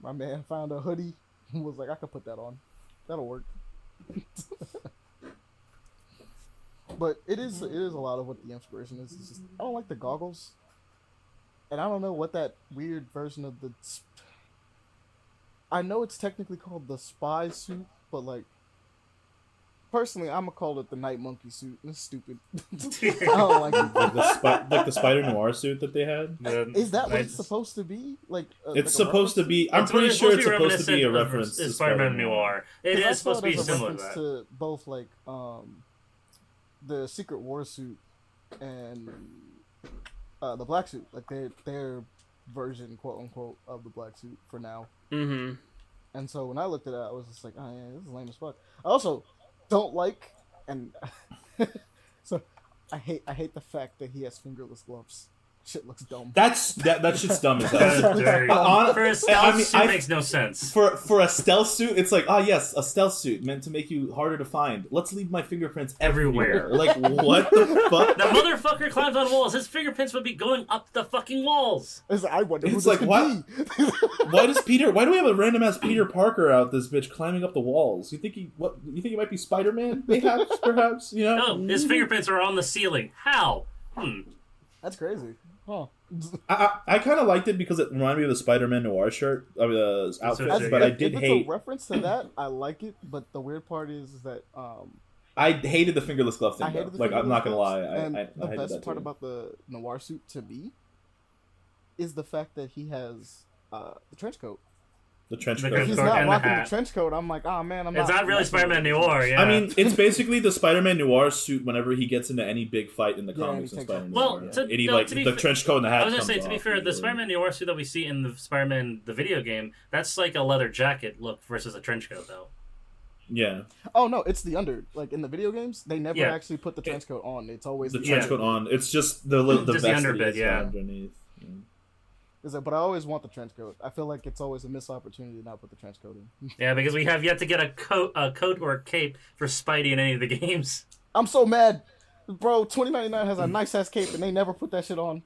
My man found a hoodie and was like, I could put that on. That'll work. But it is a lot of what the inspiration is. It's just, I don't like the goggles. And I don't know what that weird version of the... I know it's technically called the spy suit, but personally, I'm gonna call it the Night Monkey suit. It's stupid. I don't like it. Like the Spider Noir suit that they had. Is that what it's supposed to be? It's supposed to be. I'm pretty sure it's supposed to be a reference to Spider-Man Noir. It is supposed to be similar to that. To both the Secret War suit and the black suit, their version, quote unquote, of the black suit for now. Mm-hmm. And so when I looked at it, I was just like, oh yeah, this is lame as fuck. I also don't like, and so I hate the fact that he has fingerless gloves. Shit looks dumb. That shit's dumb as hell. For a stealth suit, makes no sense. For a stealth suit, it's like, yes, a stealth suit meant to make you harder to find. Let's leave my fingerprints everywhere. Like, what the fuck? The motherfucker climbs on walls. His fingerprints would be going up the fucking walls. I wonder who It's this like, could what? be. Why do we have a random ass Peter Parker out this bitch climbing up the walls? You think he might be Spider-Man? Perhaps, you know? No, his fingerprints are on the ceiling. How? That's crazy. Huh. I kind of liked it because it reminded me of the Spider-Man Noir shirt, the outfit, but I did if hate. It's a reference to that, I like it, but the weird part is that I hated the fingerless glove thing. I'm not gonna lie. The best part about the Noir suit to me is the fact that he has the trench coat. The trench coat. If he's not rocking the trench coat, I'm like, oh man, It's not really Spider-Man Noir, yeah. I mean, it's basically the Spider-Man Noir suit whenever he gets into any big fight in the comics. And Spider-Man Noir. The trench coat and the hat. I was gonna say, to be fair, the Spider-Man Noir suit that we see in the Spider-Man the video game, that's like a leather jacket look versus a trench coat, though. Yeah. Oh no, it's the under. Like in the video games, they never actually put the trench coat on. It's always the trench coat on. It's just the vest underbit, underneath. Yeah. But I always want the trench coat. I feel like it's always a missed opportunity to not put the trench coat in. Yeah, because we have yet to get a coat or a cape for Spidey in any of the games. I'm so mad, bro. 2099 has a nice ass cape, and they never put that shit on.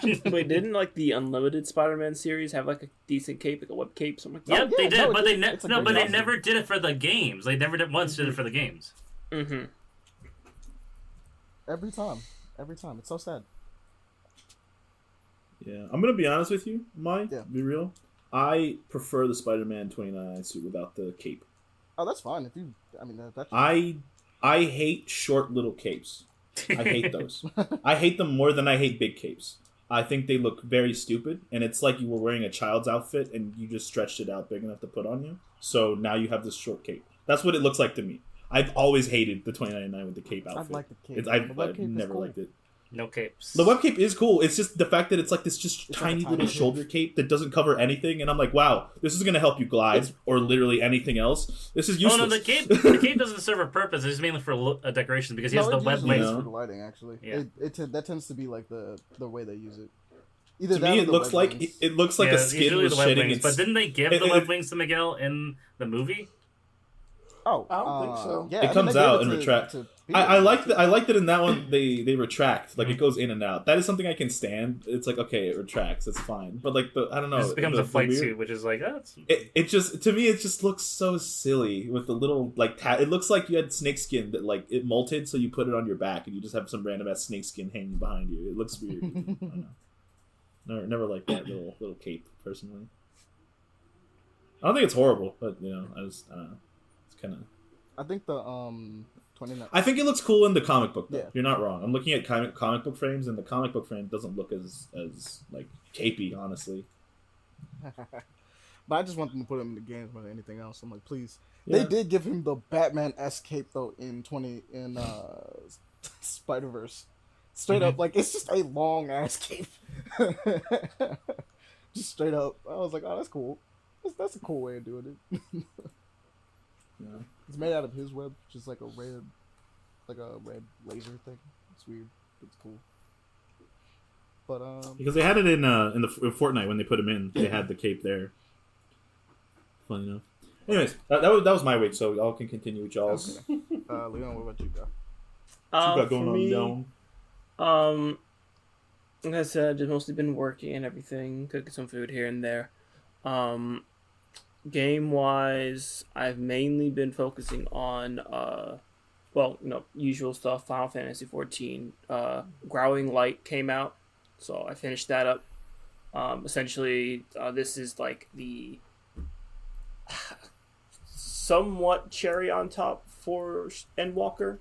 Wait, didn't the Unlimited Spider-Man series have a decent cape, a web cape, something like that? Yep, they did, no, but they they never did it for the games. They never did did it for the games. Mm-hmm. Every time, it's so sad. Yeah, I'm gonna be honest with you, Mike. Yeah. Be real. I prefer the Spider-Man 2099 suit without the cape. Oh, that's fine. If you, I mean, that's. I hate short little capes. I hate those. I hate them more than I hate big capes. I think they look very stupid, and it's like you were wearing a child's outfit and you just stretched it out big enough to put on you. So now you have this short cape. That's what it looks like to me. I've always hated the 2099 with the cape outfit. I like the cape. I've never liked it. No capes. The web cape is cool. It's just the fact that it's like this tiny little shoulder cape that doesn't cover anything, and I'm like, wow, this is going to help you glide or literally anything else. This is useless. Oh no, the cape doesn't serve a purpose. It's mainly for decoration because he has the web wings. For the lighting, actually. Yeah. That tends to be like the way they use it. To me, it looks like a skin was shedding its... But didn't they give the web wings to Miguel in the movie? Oh, I don't think so. Yeah, it comes out and retract. to I liked that in that one they retract, like it goes in and out. That is something I can stand. It's like, okay, it retracts, it's fine. But like I don't know, It just becomes a flight weird, suit, which is like that's it just, to me, it just looks so silly with the little like it looks like you had snakeskin that like it molted, so you put it on your back and you just have some random ass snakeskin hanging behind you. It looks weird. I don't know. Never liked that little cape personally. I don't think it's horrible, but I don't know. It's kind of. I think the 29. I think it looks cool in the comic book though. Yeah. You're not wrong. I'm looking at comic book frames, and the comic book frame doesn't look as like capey, honestly. But I just want them to put him in the games more than anything else. I'm like, please. Yeah. They did give him the Batman-esque cape though in Spider-Verse. Straight up, like it's just a long ass cape. Just straight up. I was like, oh, that's cool. That's a cool way of doing it. Yeah. It's made out of his web, just like a red laser thing. It's weird. It's cool. But Because they had it in Fortnite when they put him in. They had the cape there. Funny enough. Anyways, that was my week, so y'all can continue with y'all's. Okay. Leon, what about you, bro? What you got going for on, me, Leon? like I said, just mostly been working and everything, cooking some food here and there. Game wise, I've mainly been focusing on usual stuff. Final Fantasy 14. Growing Light came out, so I finished that up. Essentially, this is like the somewhat cherry on top for Endwalker.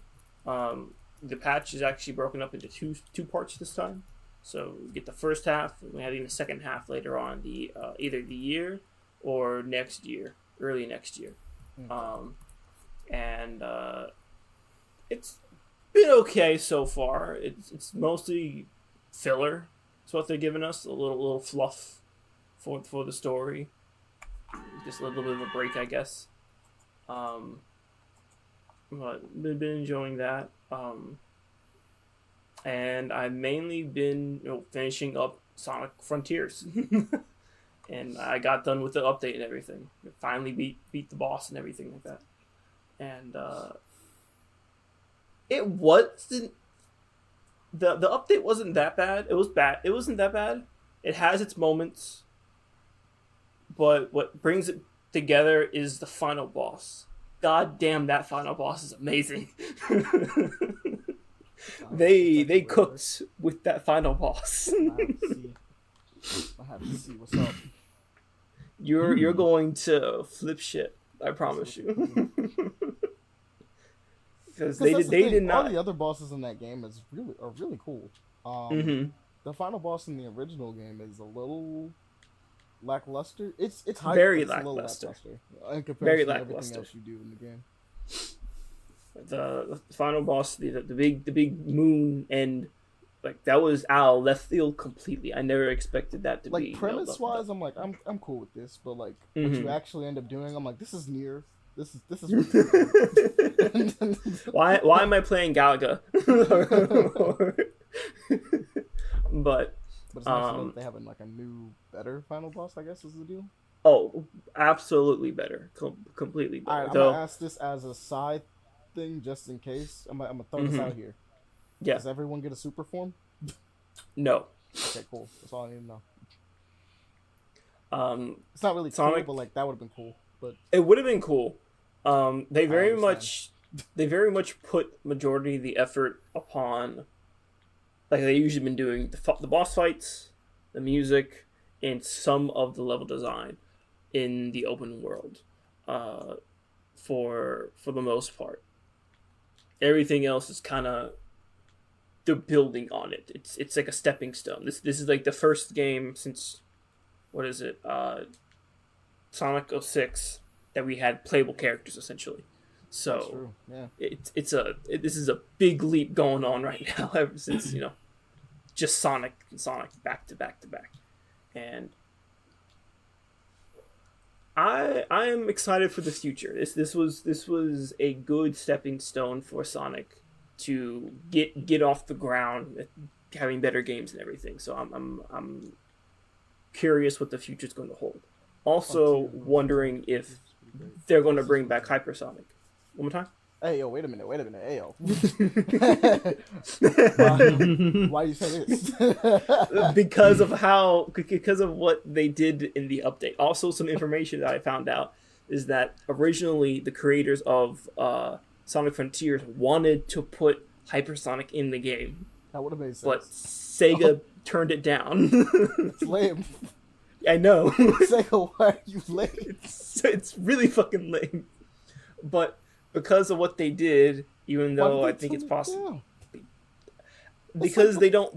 The patch is actually broken up into two parts this time. So we get the first half, and we're having the second half later on, the either the year or next year, early next year. And it's been okay so far. It's mostly filler. It's what they're giving us, a little fluff for the story. Just a little bit of a break, I guess. But been enjoying that. And I've mainly been finishing up Sonic Frontiers. And I got done with the update and everything. Finally beat the boss and everything like that. And it wasn't the update wasn't that bad. It was bad. It wasn't that bad. It has its moments. But what brings it together is the final boss. God damn, that final boss is amazing. They cooked with that final boss. I have to see what's up. You're going to flip shit. I promise you. Because they did not. All the other bosses in that game are really cool. The final boss in the original game is a little lackluster. It's very it's lackluster. In comparison Very to everything lackluster. else you do in the game. The final boss, the big moon end, like that was out of left field completely. I never expected that to be. Like premise wise, I'm like I'm cool with this, but like what you actually end up doing, I'm like this is near. This is. Why am I playing Galaga? But it's nice to know that they have like a new, better final boss. I guess is the deal. Oh, absolutely better, completely better. All right, I'm gonna ask this as a side thing, just in case. I'm gonna throw this out here. Yeah. Does everyone get a super form? No. Okay, cool. That's all I need to know. It's not really Sonic, cool, but like that would have been cool. But it would have been cool. They very much put majority of the effort upon, like they usually been doing the boss fights, the music, and some of the level design in the open world. For the most part, everything else is kind of they're building on it. It's like a stepping stone. This is like the first game since what is it? Sonic 06 that we had playable characters essentially. So that's true. Yeah. This is a big leap going on right now ever since just Sonic and Sonic back to back to back, and I am excited for the future. This was a good stepping stone for Sonic to get off the ground, having better games and everything. So I'm curious what the future is going to hold. Also wondering if they're going to bring back Hypersonic. One more time? Hey yo, wait a minute, hey yo. Why you say this? because of what they did in the update. Also, some information that I found out is that originally the creators of Sonic Frontiers wanted to put Hypersonic in the game, That would have made sense. but Sega turned it down. It's lame. I know. Sega, why are you lame? It's really fucking lame. But because of what they did, even though I think it's possible, because they don't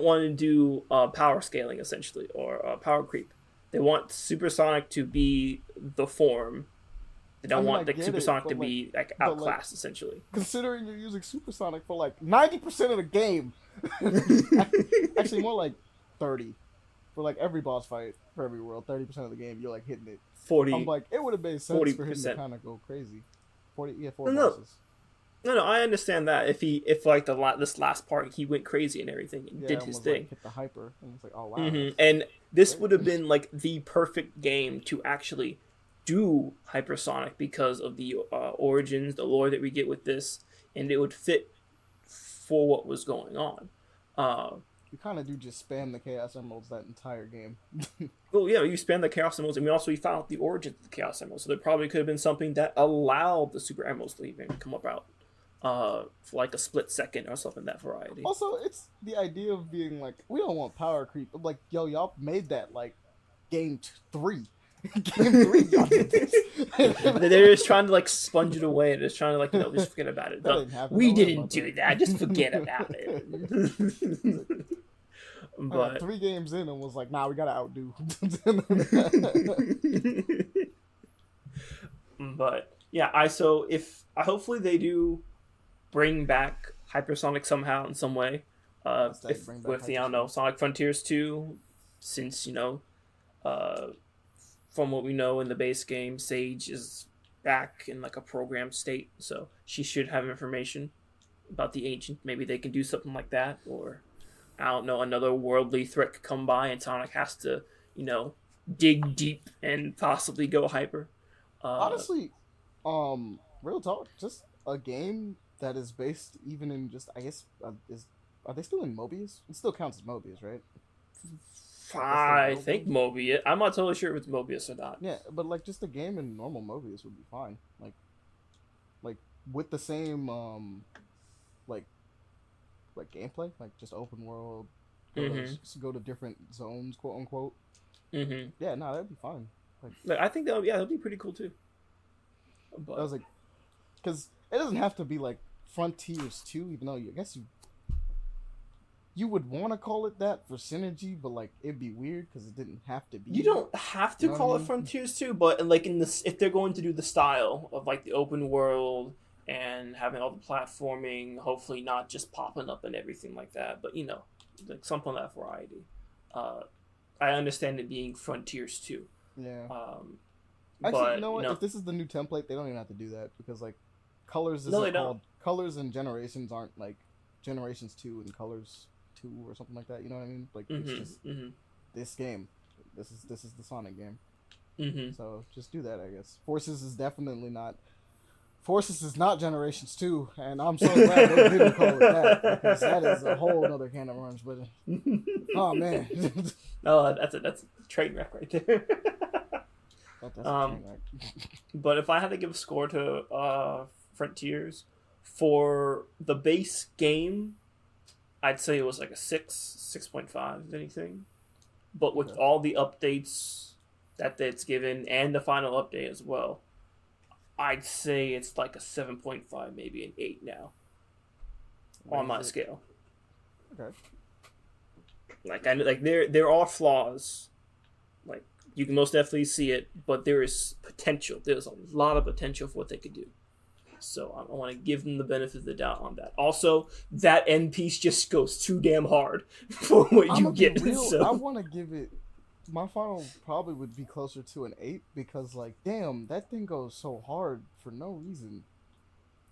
want to do power scaling essentially, or power creep. They want Supersonic to be the form. They don't want Supersonic to be like outclassed essentially. Considering you're using Supersonic for like 90% of the game, actually more like 30. For like every boss fight for every world, 30% of the game you're like hitting it. 40. I'm like, it would have made sense 40%. For him to kind of go crazy. 4 bosses. No, I understand that. If like this last part he went crazy and everything and did his thing. Like, hit the hyper and it's like, oh wow. Mm-hmm. And this would have been like the perfect game to actually do Hypersonic because of the origins, the lore that we get with this, and it would fit for what was going on. You kind of do just spam the Chaos Emeralds that entire game. Well, yeah, you spam the Chaos Emeralds, and we also found out the origins of the Chaos Emeralds, so there probably could have been something that allowed the Super Emeralds to even come about for like a split second or something, that variety. Also, it's the idea of being like, we don't want power creep. I'm like, yo, y'all made that like game 3. Game 3, y'all did this. They're just trying to like sponge it away and just trying to like, just forget about it. We didn't do that. Just forget about it. But 3 games in and was like, nah, we gotta outdo. But yeah, hopefully they do bring back Hypersonic somehow in some way. With the, I don't know, Sonic Frontiers 2, since from what we know in the base game, Sage is back in like a program state, so she should have information about the ancient. Maybe they can do something like that, or I don't know, another worldly threat could come by and Sonic has to, dig deep and possibly go hyper. Honestly, real talk, just a game that is based even in just, I guess, are they still in Mobius? It still counts as Mobius, right? I think Mobius. I'm not totally sure if it's Mobius or not. Yeah, but like just a game in normal Mobius would be fine. Like with the same like gameplay, like just open world, go to different zones, quote unquote. Mm-hmm. Yeah, no, that'd be fine. Like, I think that'd be pretty cool too. But I was like, because it doesn't have to be like Frontiers 2, even though I guess you would want to call it that for synergy, but like it'd be weird because it didn't have to be. You don't have to call it Frontiers 2, but like in this, if they're going to do the style of like the open world and having all the platforming, hopefully not just popping up and everything like that, but like something of that variety. I understand it being Frontiers 2. Yeah. Actually, but, you know what? If this is the new template, they don't even have to do that because like Colors isn't called Colors and Generations aren't like Generations 2 and Colors 2 or something like that. You know what I mean? Like it's just this game. This is the Sonic game. Mm-hmm. So just do that, I guess. Forces is not Generations 2, and I'm so glad they didn't call it that because that is a whole other can of worms. But oh man, no, that's a train wreck right there. But if I had to give a score to Frontiers for the base game, I'd say it was like a 6.5, if anything. But with all the updates that it's given and the final update as well, I'd say it's like a 7.5, maybe an 8 now on my scale. Okay. Like there are flaws. Like you can most definitely see it, but there is potential. There's a lot of potential for what they could do. So I want to give them the benefit of the doubt on that. Also, that end piece just goes too damn hard for what you get. So I want to give it. My final probably would be closer to an 8 because, like, damn, that thing goes so hard for no reason.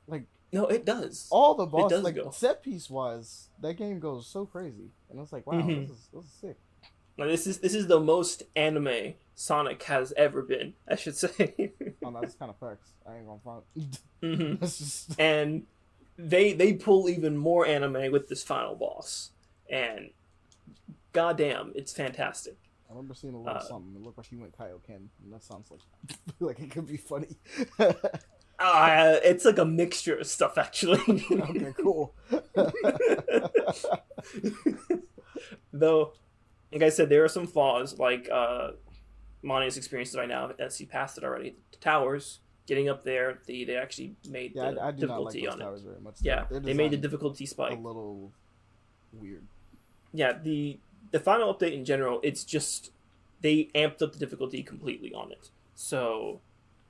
Like, no, it does. All the bosses, like, set piece wise, that game goes so crazy, and it's like, wow, this is sick. Now, this is the most anime Sonic has ever been, I should say. Oh, no, that's kind of facts. I ain't gonna front. Mhm. That's just And they pull even more anime with this final boss, and goddamn, it's fantastic. I remember seeing a little something. It looked like he went Kaioken, and that sounds like like it could be funny. It's like a mixture of stuff, actually. Okay, cool. Though, like I said, there are some flaws, like Mania's experienced right now, as he passed it already. The towers, getting up there, they actually made Yeah, the I do not like difficulty those on towers it. very much. Yeah, They're they made the designed difficulty a spike. little weird. Yeah, the final update in general, it's just they amped up the difficulty completely on it. So,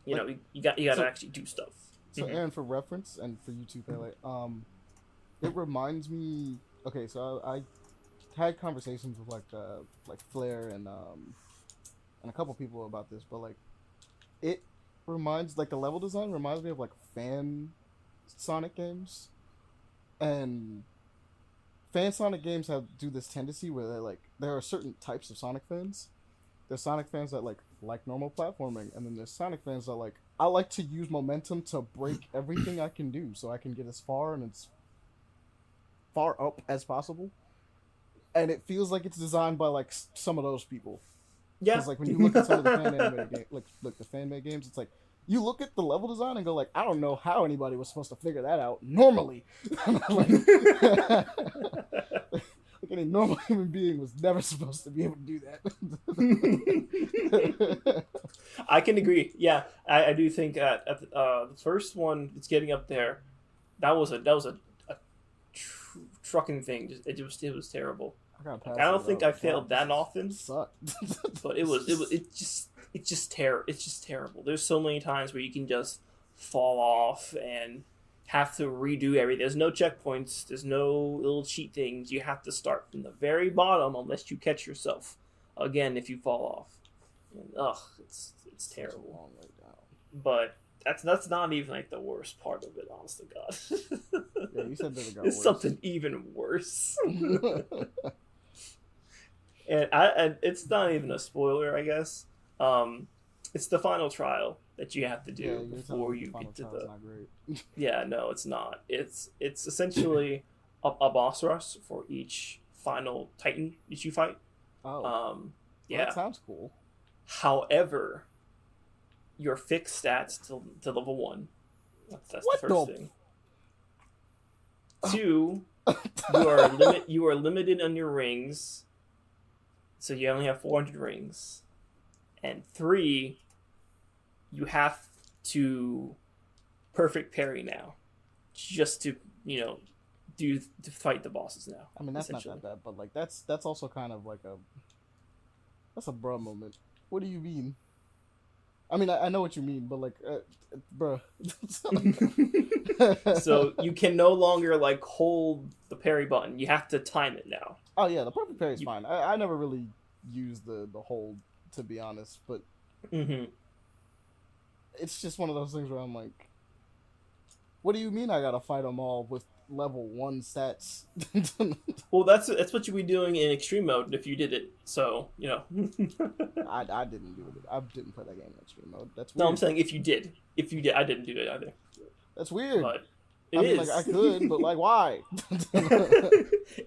you know, you got to actually do stuff. So, Aaron, for reference, and for you too, Pele, it reminds me. Okay, so I had conversations with like Flair and a couple people about this, but like it reminds like the level design reminds me of like fan Sonic games, and fan Sonic games do this tendency where they like there are certain types of Sonic fans. There's Sonic fans that like normal platforming, and then there's Sonic fans that like I like to use momentum to break everything I can do so I can get as far and as far up as possible. And it feels like it's designed by like some of those people. Yeah, Because like when you look at some of the fan animated games, like the fan made games, it's like you look at the level design and go like, I don't know how anybody was supposed to figure that out normally. like any normal human being was never supposed to be able to do that. I can agree. Yeah, I do think that at the first one that's getting up there, that was a trucking thing. It was terrible. I don't think I failed that often, but it's just terrible. There's so many times where you can just fall off and have to redo everything. There's no checkpoints. There's no little cheat things. You have to start from the very bottom unless you catch yourself again if you fall off. And, it's terrible. Long way down. But that's not even like the worst part of it, honest to God. Yeah, you said that it got It's worse. something even worse. And it's not even a spoiler, I guess. It's the final trial that you have to do before you get to the. Not great. Yeah, no, it's not. It's essentially a boss rush for each final Titan that you fight. Oh, yeah. Well, that sounds cool. However, your fixed stats to level 1. That's What the first the- thing. 2, you are limited on your rings, so you only have 400 rings. And 3, you have to perfect parry now, just to to fight the bosses now. I mean, that's not that bad, but like that's also kind of like that's a bruh moment. What do you mean? I mean, I know what you mean, but like, bruh. So you can no longer like hold the parry button. You have to time it now. Oh yeah, the perfect parry is fine. I never really used the hold, to be honest, but it's just one of those things where I'm like, what do you mean I gotta fight them all with level 1 stats? Well, that's what you'd be doing in extreme mode if you did it. So I didn't do it. I didn't play that game in extreme mode. That's weird. No, I'm saying if you did, I didn't do it either. That's weird. But I mean, like I could, but like why?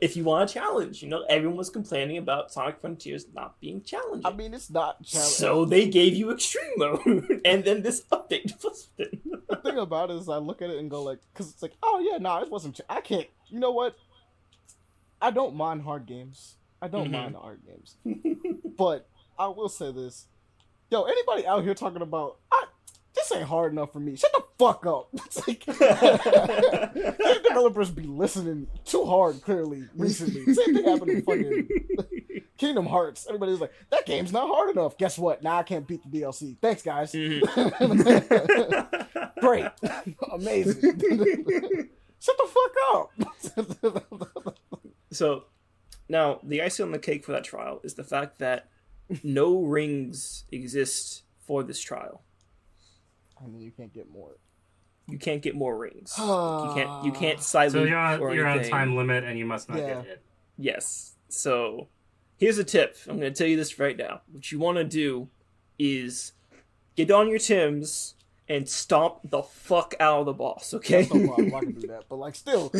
If you want a challenge, everyone was complaining about Sonic Frontiers not being challenging. I mean, it's not challenging. So they gave you extreme mode, and then this update was it. The thing about it is, I look at it and go like, because it's like, oh yeah, no, it wasn't. I can't. You know what? I don't mind hard games. I don't mind hard games, but I will say this: yo, anybody out here talking about this ain't hard enough for me? Shut the fuck up. It's like these developers be listening too hard. Clearly, recently, same thing happened in fucking Kingdom Hearts. Everybody's like, that game's not hard enough. Guess what? Now I can't beat the DLC. Thanks, guys. Great, amazing. Shut the fuck up. So, now the icing on the cake for that trial is the fact that no rings exist for this trial. I mean, you can't get more. You can't get more rings. You can't silence. So you're on time limit, and you must not Yeah. get hit. Yes. So here's a tip. I'm going to tell you this right now. What you want to do is get on your Tims and stomp the fuck out of the boss. Okay. That's no problem. I can do that. But like, still,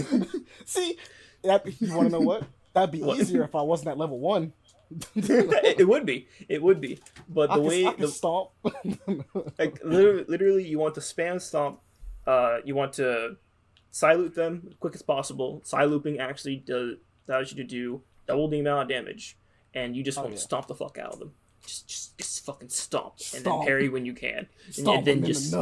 see, you want to know what? That'd be easier if I wasn't at level 1. It would be. It would be. But I can stomp. like literally, you want to spam stomp. You want to side loop them as quick as possible. Side looping actually allows you to do double the amount of damage, and you just want to stomp the fuck out of them. Just fucking stomp, and then parry when you can, and then just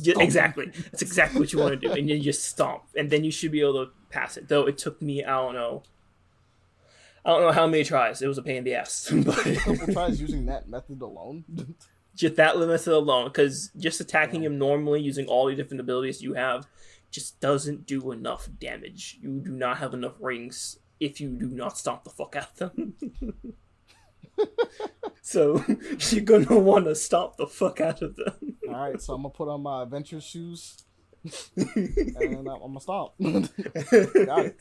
exactly. That's exactly what you want to do, and then you just stomp, and then you should be able to pass it. Though it took me, I don't know how many tries. It was a pain in the ass. But a couple tries using that method alone. Just that method alone, because just attacking him normally using all the different abilities you have just doesn't do enough damage. You do not have enough rings if you do not stomp the fuck out of them. So you're gonna want to stomp the fuck out of them. Alright, so I'm gonna put on my adventure shoes and I'm gonna stomp. Got it.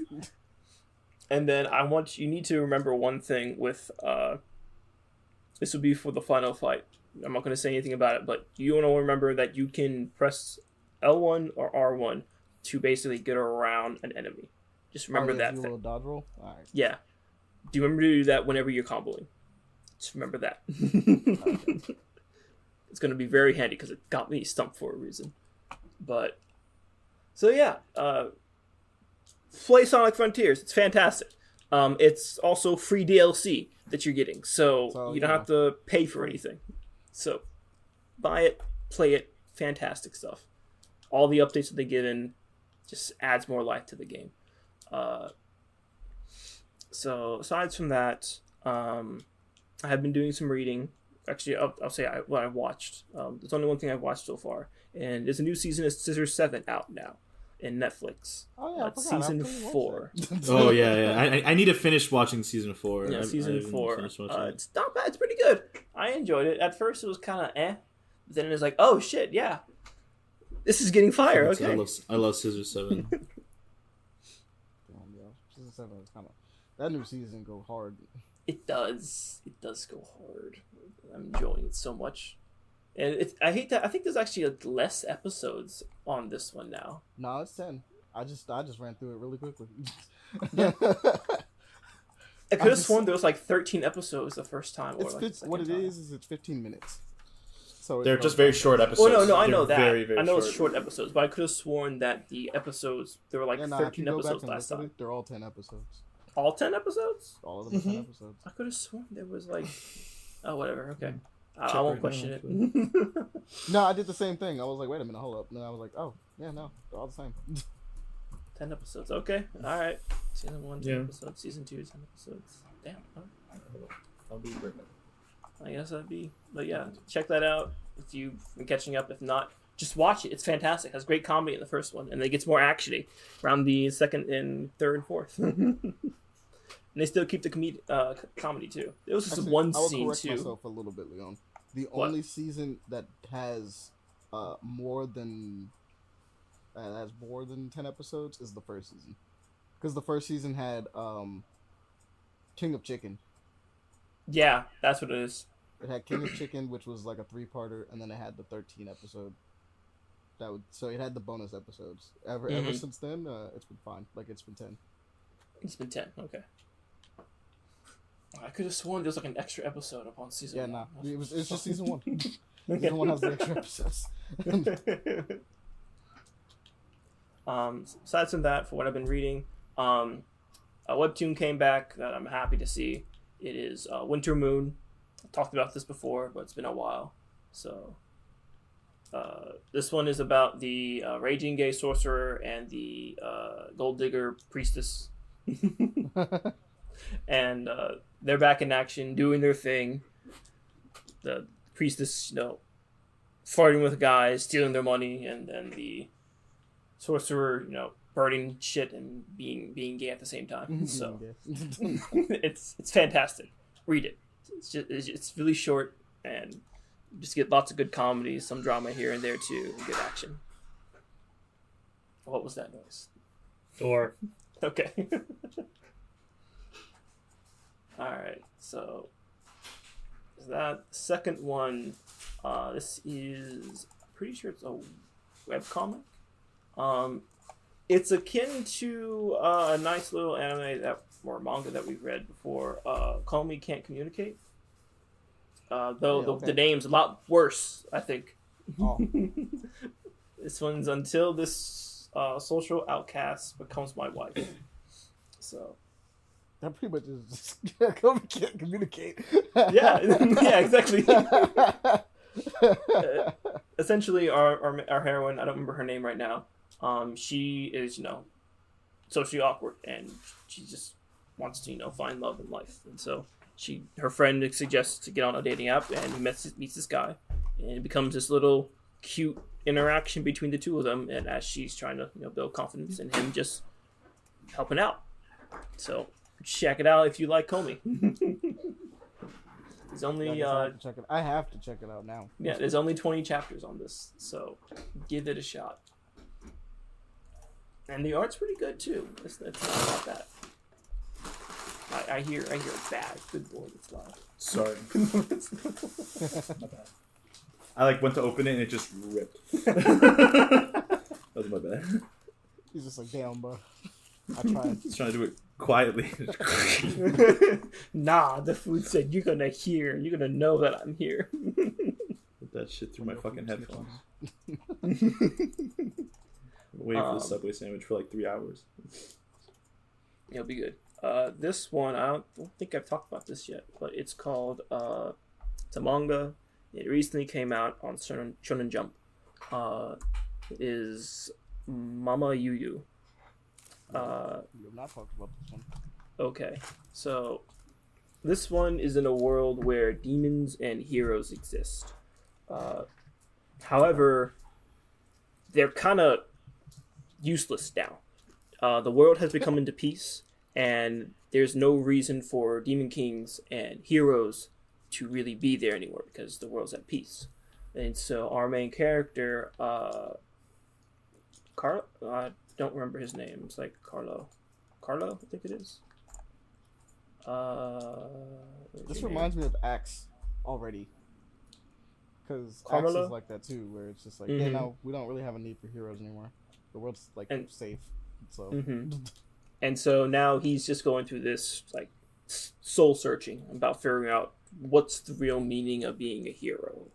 And then you need to remember one thing with this would be for the final fight. I'm not going to say anything about it, but you want to remember that you can press L1 or R1 to basically get around an enemy. Just remember that thing. Little dodge roll? All right. Yeah. Do you remember to do that whenever you're comboing? Just remember that. It's going to be very handy because it got me stumped for a reason. But so yeah, play Sonic Frontiers. It's fantastic. It's also free DLC that you're getting, so you don't have to pay for anything. So buy it, play it. Fantastic stuff. All the updates that they give in just adds more life to the game. So aside from that, I have been doing some reading. Actually, I'll say what I've watched. There's only one thing I've watched so far, and there's a new season of Scissor 7 out now in Netflix. Oh yeah, season 4. Oh yeah. I need to finish watching season 4. Yeah, season 4. It's not bad. It's pretty good. I enjoyed it. At first, it was kind of but then it was like, oh shit, yeah, this is getting fire. Okay. I love Scissor 7. Scissor 7 is kind of that new season go hard. It does. It does go hard. I'm enjoying it so much. And I hate that. I think there's actually less episodes on this one now. No, it's 10. I just ran through it really quickly. I could have sworn there was like 13 episodes the first time. Or what it is it's 15 minutes. So they're just very short episodes. Oh no, I know that. Very, very I know short. it's short episodes, but I could have sworn that the episodes there were like 13 episodes last time. They're all 10 episodes. All 10 episodes? All of them 10 episodes. I could have sworn there was like, oh whatever, okay. I won't question it. No, I did the same thing. I was like, wait a minute, hold up. And then I was like, oh, yeah, no, they're all the same. 10 episodes. Okay, all right. Season 1, 10 episodes. Season 2, 10 episodes. Damn. All right. I'll be right back. I guess that'd be. But yeah, check that out if you've been catching up. If not, just watch it. It's fantastic. It has great comedy in the first one, and then it gets more actiony around the second and third and fourth. And they still keep the comedy too. There was just one scene too. I will correct myself a little bit, Leon. The only season that has more than 10 episodes is the first season, because the first season had King of Chicken. Yeah, that's what it is. It had King of Chicken, which was like a 3-parter, and then it had the 13 episode. So it had the bonus episodes. Ever since then, it's been fine. Like it's been 10. It's been 10. Okay. I could have sworn there was like an extra episode upon season 1. Yeah, nah. It's just season 1. Season 1 has the extra episodes. Aside from that, for what I've been reading, a webtoon came back that I'm happy to see. It is Winter Moon. I talked about this before, but it's been a while. So this one is about the raging gay sorcerer and the gold digger priestess. And they're back in action, doing their thing. The priestess, flirting with guys, stealing their money, and then the sorcerer, burning shit and being gay at the same time. So it's fantastic. Read it. It's really short and you just get lots of good comedy, some drama here and there too, and good action. What was that noise? Door. Okay. Alright, so that second one, this is pretty sure it's a webcomic. It's akin to a nice little anime or manga that we've read before. Call Me Can't Communicate. Though the name's a lot worse, I think. Oh. This one's Until This Social Outcast Becomes My Wife. So That pretty much is just can't communicate. yeah, exactly. Essentially, our heroine, I don't remember her name right now. She is, socially awkward, and she just wants to, find love in life. And so her friend suggests to get on a dating app, and he meets this guy, and it becomes this little cute interaction between the two of them. And as she's trying to, build confidence, and him just helping out. So check it out if you like Comey. There's only I have to check it out now. Yeah, there's only 20 chapters on this, so give it a shot. And the art's pretty good too. It's not about that. I hear it's bad. Good lord, it's loud. Sorry. My bad. I went to open it and it just ripped. That was my bad. He's just like, damn, bro. I tried. He's trying to do it quietly. Nah, the food said you're gonna know that I'm here. Put that shit through my fucking headphones. Waiting for the Subway sandwich for 3 hours. It'll be good. This one, I don't think I've talked about this yet, but it's called, it's a manga. It recently came out on Shonen Jump. It is Mama Yuyu. We have not talked about this one. Okay, so this one is in a world where demons and heroes exist. However, they're kind of useless now. The world has become into peace, and there's no reason for demon kings and heroes to really be there anymore because the world's at peace. And so our main character, Carlo, I don't remember his name. It's like Carlo, I think it is. This reminds me of Axe already. Because Axe Carmelo? is like that too, where it's just like, hey, no, we don't really have a need for heroes anymore. The world's safe. So And so now he's just going through this soul searching about figuring out what's the real meaning of being a hero.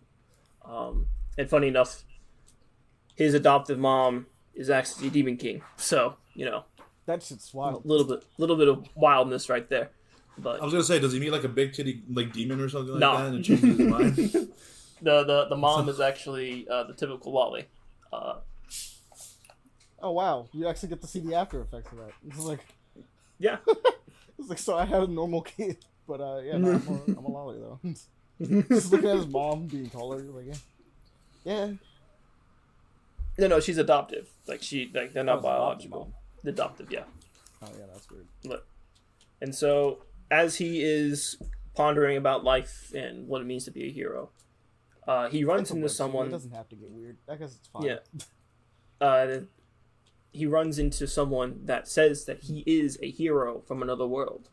And funny enough, his adoptive mom is actually a demon king. So, that shit's wild. little bit of wildness right there. But I was gonna say, does he meet a big titty demon or something like No. that and it changes his mind? the mom is actually the typical lolly. Oh wow, you actually get to see the after effects of that. It's like, Yeah. it's like, so I had a normal kid, but yeah, no, I'm a lolly though. Just looking at his mom being taller, like, yeah. No, she's adoptive. They're not Oh, biological. Adoptive, yeah. Oh yeah, that's weird. Look. And so, as he is pondering about life and what it means to be a hero, he runs into someone. It doesn't have to get weird. I guess it's fine. Yeah. He runs into someone that says that he is a hero from another world.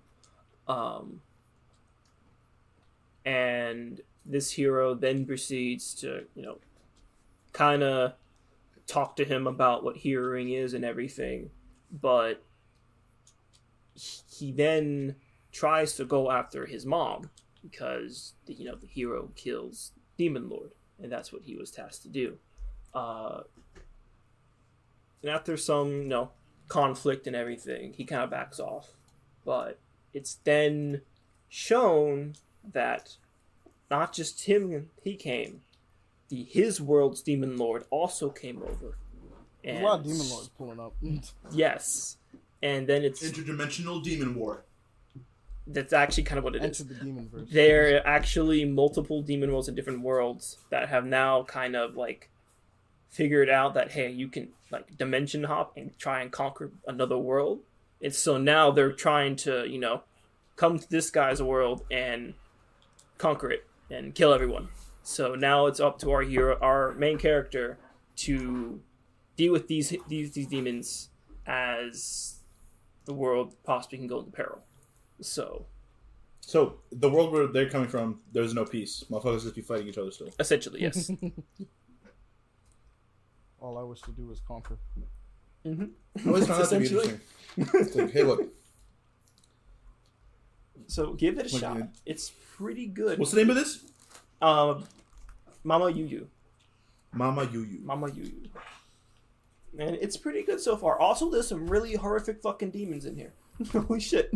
And this hero then proceeds to, kind of talk to him about what heroing is and everything. But he then tries to go after his mom because, the hero kills Demon Lord. And that's what he was tasked to do. And after some, conflict and everything, he kind of backs off. But it's then shown that not just he came. His world's Demon Lord also came over. And There's a lot of Demon Lords pulling up. yes. And then it's... Interdimensional demon war. That's actually kind of what it is. Enter the Demonverse. There are actually multiple demon worlds in different worlds that have now kind of figured out that, hey, you can dimension hop and try and conquer another world. And so now they're trying to, come to this guy's world and conquer it and kill everyone. So now it's up to our main character, to deal with these demons as the world possibly can go into peril. So the world where they're coming from, there's no peace. Motherfuckers just be fighting each other still. essentially, yes. all I wish to do is conquer. Mm-hmm. I always found that to be Essentially. interesting. It's like, hey, look, So give it a What shot. you- It's pretty good. what's the name of this? Mama Yuyu. Mama Yuyu. Mama Yuyu. And it's pretty good so far. Also, there's some really horrific fucking demons in here. Holy shit.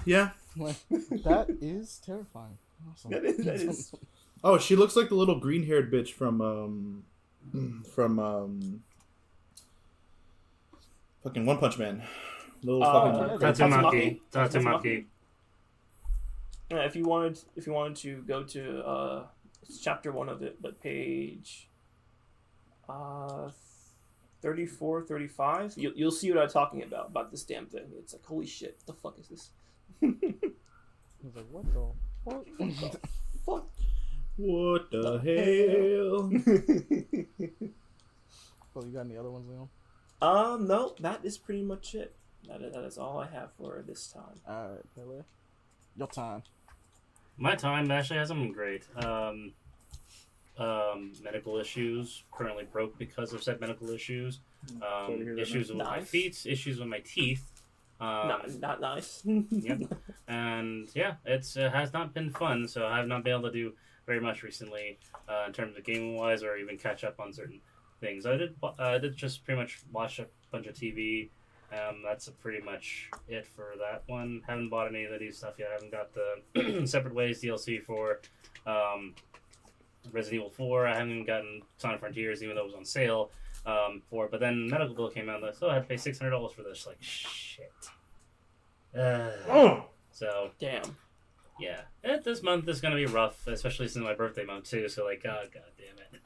Yeah. Like, that is terrifying. Awesome. That is. Oh, she looks like the little green-haired bitch from fucking One Punch Man. Little fucking Tatsumaki. Tatsumaki. Tatsumaki. Yeah, if you wanted to go to it's chapter 1 of it, but page 34, 35, you'll see what I'm talking about this damn thing. It's like, holy shit, what the fuck is this? I was like, what the fuck? Fuck. What the hell? Oh, you got any other ones, Leon? No, that is pretty much it. That is all I have for this time. Alright, Pele. Your time. My time actually hasn't been great. Medical issues. Currently broke because of said medical issues. Sorry to hear that, Issues with my Nice. feet. Issues with my teeth. Not nice. Yep. And yeah, it has not been fun. So I have not been able to do very much recently in terms of gaming wise, or even catch up on certain things. I did just pretty much watch a bunch of TV. That's pretty much it for that one. Haven't bought any of the new stuff yet. I haven't got the Separate Ways DLC for Resident Evil 4. I haven't gotten Sonic Frontiers, even though it was on sale for it. But then Medical Bill came out and I was like, oh, I had to pay $600 for this. Like, shit. So, Damn. yeah. This month is going to be rough, especially since my birthday month, too. So, like, oh, god damn it.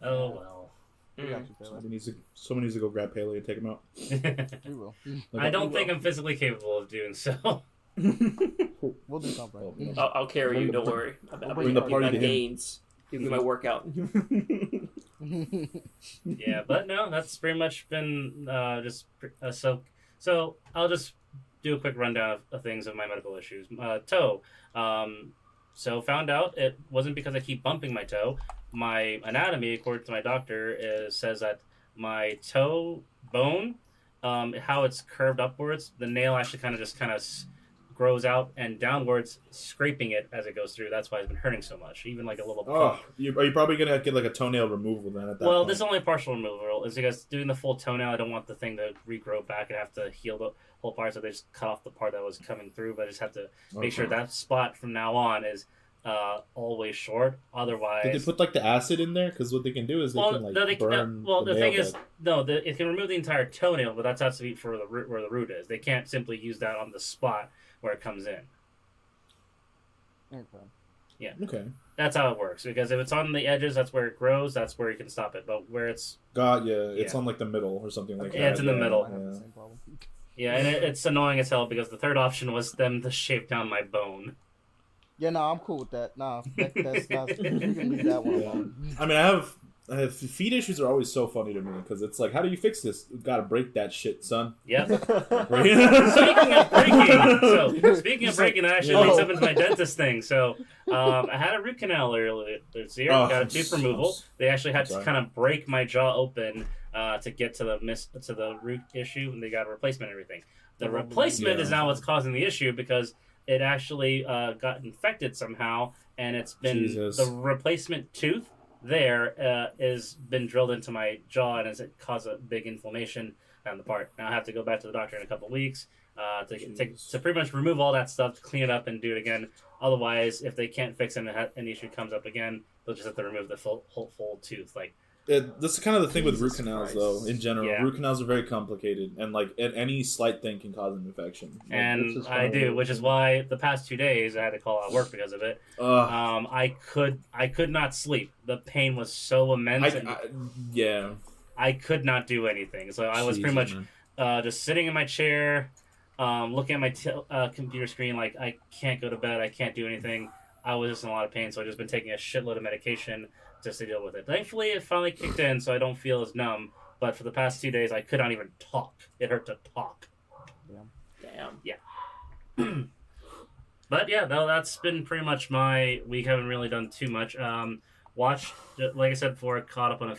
Oh, well. We got you, Pele. Someone needs to go grab Pele and take him out. We will. I don't think I'm physically capable of doing so. We'll do something. I'll carry you. Don't worry. I'll bring the party my to him. gains. Give me my workout. Yeah, but no, that's pretty much been so I'll just do a quick rundown of things of my medical issues. Toe. So found out it wasn't because I keep bumping my toe. My anatomy, according to my doctor, says that my toe bone, how it's curved upwards, the nail actually kind of grows out and downwards, scraping it as it goes through. That's why it's been hurting so much. Even like a little Oh, bump. are you probably gonna get like a toenail removal then at that Well, point? this is only partial removal. It's because doing the full toenail, I don't want the thing to regrow back and have to heal the whole part, so they just cut off the part that was coming through. But I just have to make sure that spot from now on is always short. Otherwise, Did they put like the acid in there? Because what they can do is they can like burn the thing nail is, bed. no, it can remove the entire toenail, but that has to be for the root, where the root is. They can't simply use that on the spot where it comes in. Okay. Okay. That's how it works. Because if it's on the edges, that's where it grows. That's where you can stop it. But where it's It's Yeah. on like the middle or something like that. Yeah, it's in the middle. I have the same problem. and it's annoying as hell because the third option was them to shape down my bone. Yeah, no, I'm cool with that. Nah, that's not. You can leave that one alone. I mean, I have feet issues are always so funny to me because it's like, how do you fix this? You gotta break that shit, son. Yep. Break- Speaking of breaking, that actually links up into my dentist thing. So, I had a root canal earlier this year. Got a tooth removal. They actually had to kind of break my jaw open to get to the root issue, and they got a replacement and everything. The replacement is now what's causing the issue because it actually got infected somehow, and it's been the replacement tooth there is been drilled into my jaw, and it caused a big inflammation on the part. Now I have to go back to the doctor in a couple of weeks to pretty much remove all that stuff, to clean it up and do it again. Otherwise, if they can't fix it and an issue comes up again, they'll just have to remove the whole tooth. Like, this is kind of the thing with root Jesus canals, Christ. though. In general, Yeah. root canals are very complicated, and like any slight thing can cause an infection. Like, and this is I do, which is why the past 2 days I had to call out work because of it. I could not sleep. The pain was so immense, and yeah. I could not do anything. So I was pretty much just sitting in my chair, looking at my computer screen, like I can't go to bed, I can't do anything. I was just in a lot of pain, so I've just been taking a shitload of medication just to deal with it. Thankfully, it finally kicked in, so I don't feel as numb. But for the past 2 days, I could not even talk. It hurt to talk. Damn. But yeah, no, that's been pretty much my week. I haven't really done too much. watched, like I said before, caught up on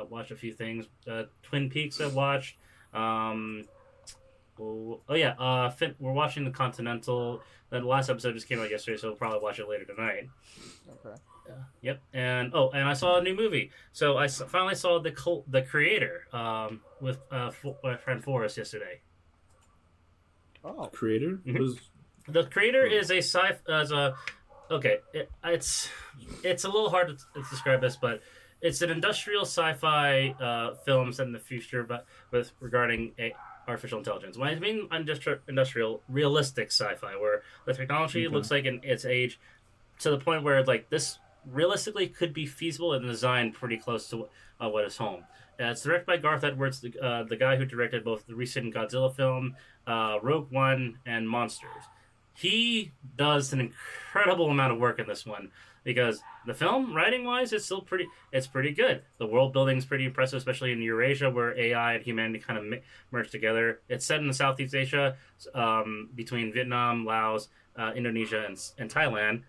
watched a few things. Twin Peaks I watched. We're watching the Continental. The last episode just came out yesterday, so we'll probably watch it later tonight. Okay. Yep, and I saw a new movie. So I finally saw the Creator with my friend Forrest yesterday. Oh. Creator? The Creator is it's a little hard to describe this, but it's an industrial sci-fi film set in the future, but regarding artificial intelligence. When I mean industrial, realistic sci-fi, where the technology looks like in its age, to the point where like this realistically could be feasible and designed pretty close to what is home. It's directed by Garth Edwards, the guy who directed both the recent Godzilla film, Rogue One, and Monsters. He does an incredible amount of work in this one because the film, writing-wise, is still pretty good. The world building is pretty impressive, especially in Eurasia, where AI and humanity kind of merge together. It's set in the Southeast Asia, between Vietnam, Laos, Indonesia, and Thailand.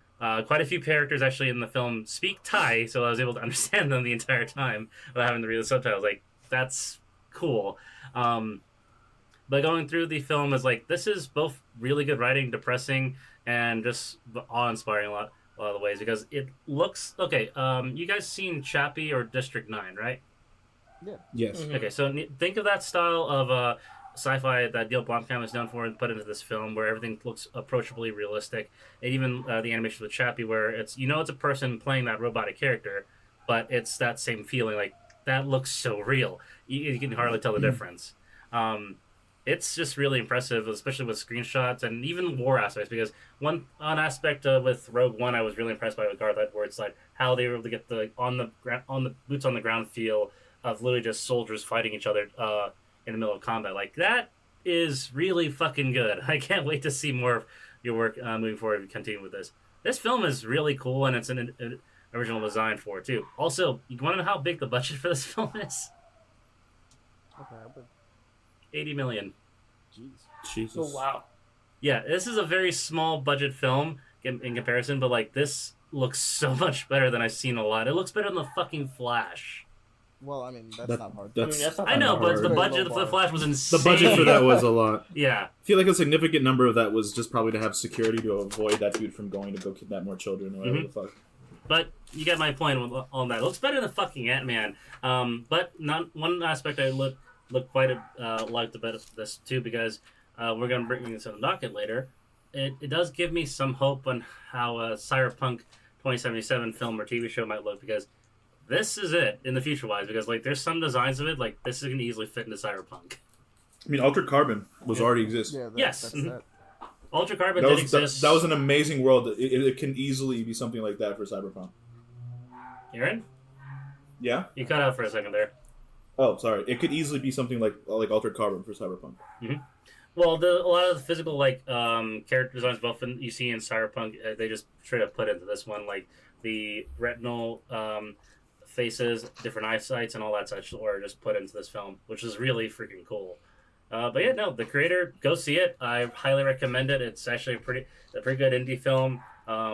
Quite a few characters actually in the film speak Thai, so I was able to understand them the entire time without having to read the subtitles. Like, that's cool. But going through the film is like, this is both really good writing, depressing, and just awe-inspiring a lot of the ways, because it looks... Okay, you guys seen Chappie or District 9, right? Yeah. Yes. Mm-hmm. Okay, so think of that style of sci-fi that Neil Blomkamp is known for and put into this film, where everything looks approachably realistic. And even the animation with Chappie, where it's a person playing that robotic character, but it's that same feeling. Like, that looks so real. You can hardly tell the difference. It's just really impressive, especially with screenshots and even war aspects. Because one aspect with Rogue One, I was really impressed by with Garth Edwards, like how they were able to get the on the boots on the ground feel of literally just soldiers fighting each other in the middle of combat. Like, that is really fucking good. I can't wait to see more of your work moving forward and continue with this. This film is really cool, and it's an original design for it too. Also, you want to know how big the budget for this film is? Okay, but 80 million. jeez. Jesus. Oh wow. Yeah, this is a very small budget film in comparison, but like, this looks so much better than I've seen a lot. It looks better than the fucking Flash. Well, I mean, that's That- not hard. that's- that's not I know, but hard. the Very budget low for the bar. Flash was The insane. budget for that was a lot. Yeah. I feel like a significant number of that was just probably to have security to avoid that dude from going to go kidnap more children or whatever the fuck. But you get my point on that. It looks better than fucking Ant-Man. But not one aspect I look quite liked about this too, because we're going to bring this on the docket later. It does give me some hope on how a Cyberpunk 2077 film or TV show might look, because this is it in the future wise, because like, there's some designs of it, like, this is going to easily fit into Cyberpunk. I mean, Altered Carbon was already exist. Yeah, Yes. that's Mhm. that. Ultra Carbon That did was, exist. that was an amazing world. It can easily be something like that for Cyberpunk. Aaron? Yeah? You cut out for a second there. Oh, sorry. It could easily be something like Altered Carbon for Cyberpunk. Well, a lot of the physical character designs often you see in Cyberpunk, they just straight up put into this one, like the retinal faces, different eyesights, and all that such, or just put into this film, which is really freaking cool. But yeah, no, The Creator, go see it. I highly recommend it. It's actually a pretty good indie film,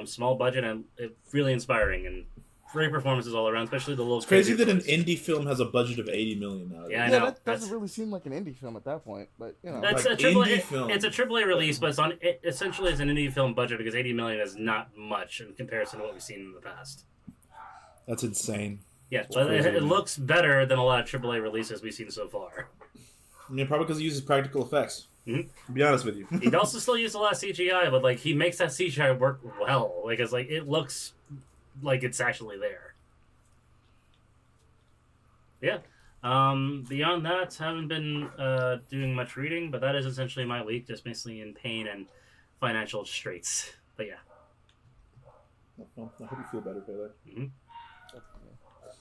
small budget, and it's really inspiring, and great performances all around, especially the little. It's crazy that an voice. indie film has a budget of $80 million now. Yeah, I Yeah, know. that That's- doesn't really seem like an indie film at that point, but you know. It's Like a triple indie film. It's a AAA release, but it essentially is an indie film budget, because 80 million is not much in comparison to what we've seen in the past. That's insane. Yes, but crazy, it man. looks better than a lot of AAA releases we've seen so far. I mean, probably because he uses practical effects. Mhm. To be honest with you. He'd also still use a lot of CGI, but like, he makes that CGI work well. Like, it's like, it looks like it's actually there. Yeah. Beyond that, haven't been doing much reading, but that is essentially my week, just basically in pain and financial straits. But yeah. Well, I hope you feel better, Pele.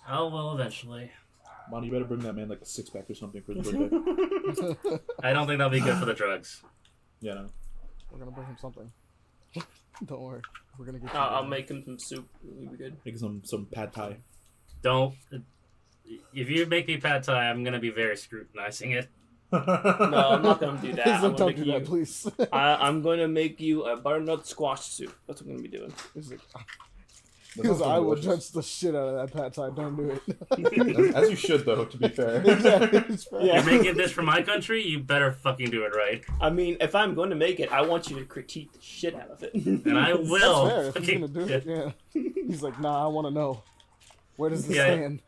Oh, well, eventually. Mon, you better bring that man like a six-pack or something for his birthday. I don't think that'll be good for the drugs. Yeah, no. We're gonna bring him something. Don't worry, we're gonna get. I'll make him some soup. It'll be good. Make some pad thai. Don't. If you make me pad thai, I'm gonna be very scrutinizing it. No, I'm not gonna do that. He's I'm like, gonna don't make do you. that, please. I'm going to make you a butternut squash soup. That's what I'm gonna be doing. He's like, Because I will delicious. judge the shit out of that pad thai. Don't do it. As you should, though, to be fair. Exactly. It's fair. You're making this for my country. You better fucking do it right, I mean, if I'm going to make it, I want you to critique the shit out of it. and I will. That's fair. If he's gonna do it, yeah. He's like, nah, I want to know. Where does this Yeah. stand?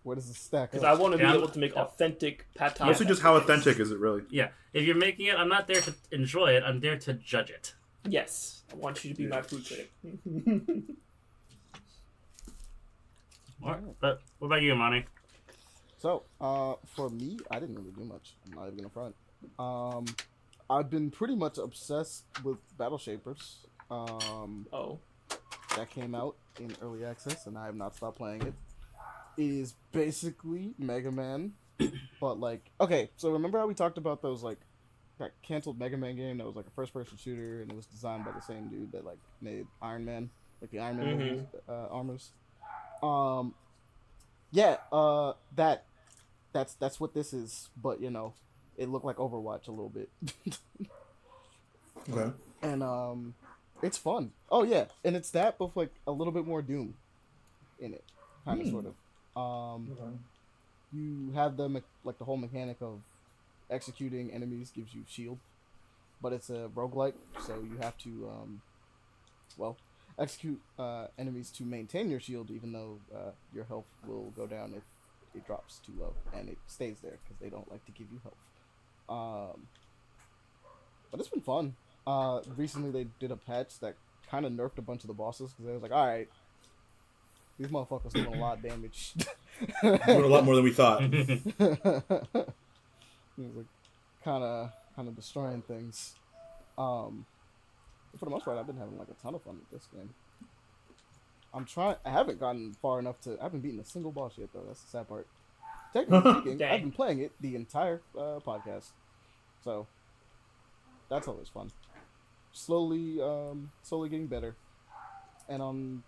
Where does this stack Because up? I want to be Yeah. able to make authentic pad thai. Mostly just how authentic is it really? Yeah, if you're making it, I'm not there to enjoy it. I'm there to judge it. Yes, I want you to be my food critic. But what about you, Ahmani? So, for me, I didn't really do much. I'm not even gonna front. I've been pretty much obsessed with Battle Shapers. Oh. That came out in early access, and I have not stopped playing it. It is basically Mega Man, but like, okay, so remember how we talked about those like that canceled Mega Man game that was like a first-person shooter, and it was designed by the same dude that like made Iron Man, like the Iron Man movies, armors. Yeah, that's what this is, but you know, it looked like Overwatch a little bit. Okay. And it's fun. Oh yeah, and it's that with like a little bit more Doom in it, kind of sort of. You have the like the whole mechanic of executing enemies gives you shield, but it's a roguelike, so you have to execute enemies to maintain your shield, even though your health will go down if it drops too low, and it stays there because they don't like to give you health. But it's been fun. Recently they did a patch that kind of nerfed a bunch of the bosses because they was like, all right, these motherfuckers doing a lot of damage. Doing a lot more than we thought. It was like kind of destroying things. For the most part, I've been having like a ton of fun with this game. I haven't gotten far enough I haven't beaten a single boss yet, though. That's the sad part. Technically speaking, I've been playing it the entire podcast, so that's always fun. Slowly getting better, and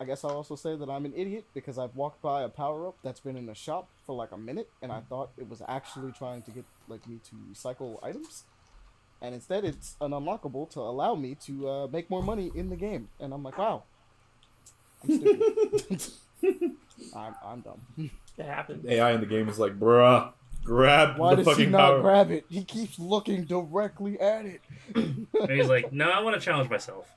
I guess I'll also say that I'm an idiot because I've walked by a power-up that's been in a shop for like a minute, and I thought it was actually trying to get like me to recycle items, and instead it's an unlockable to allow me to make more money in the game, and I'm like, wow, I'm stupid. I'm dumb. It happened. AI in the game is like, bruh, grab Why the does he fucking not power. grab it? He keeps looking directly at it. And he's like, no, I want to challenge myself.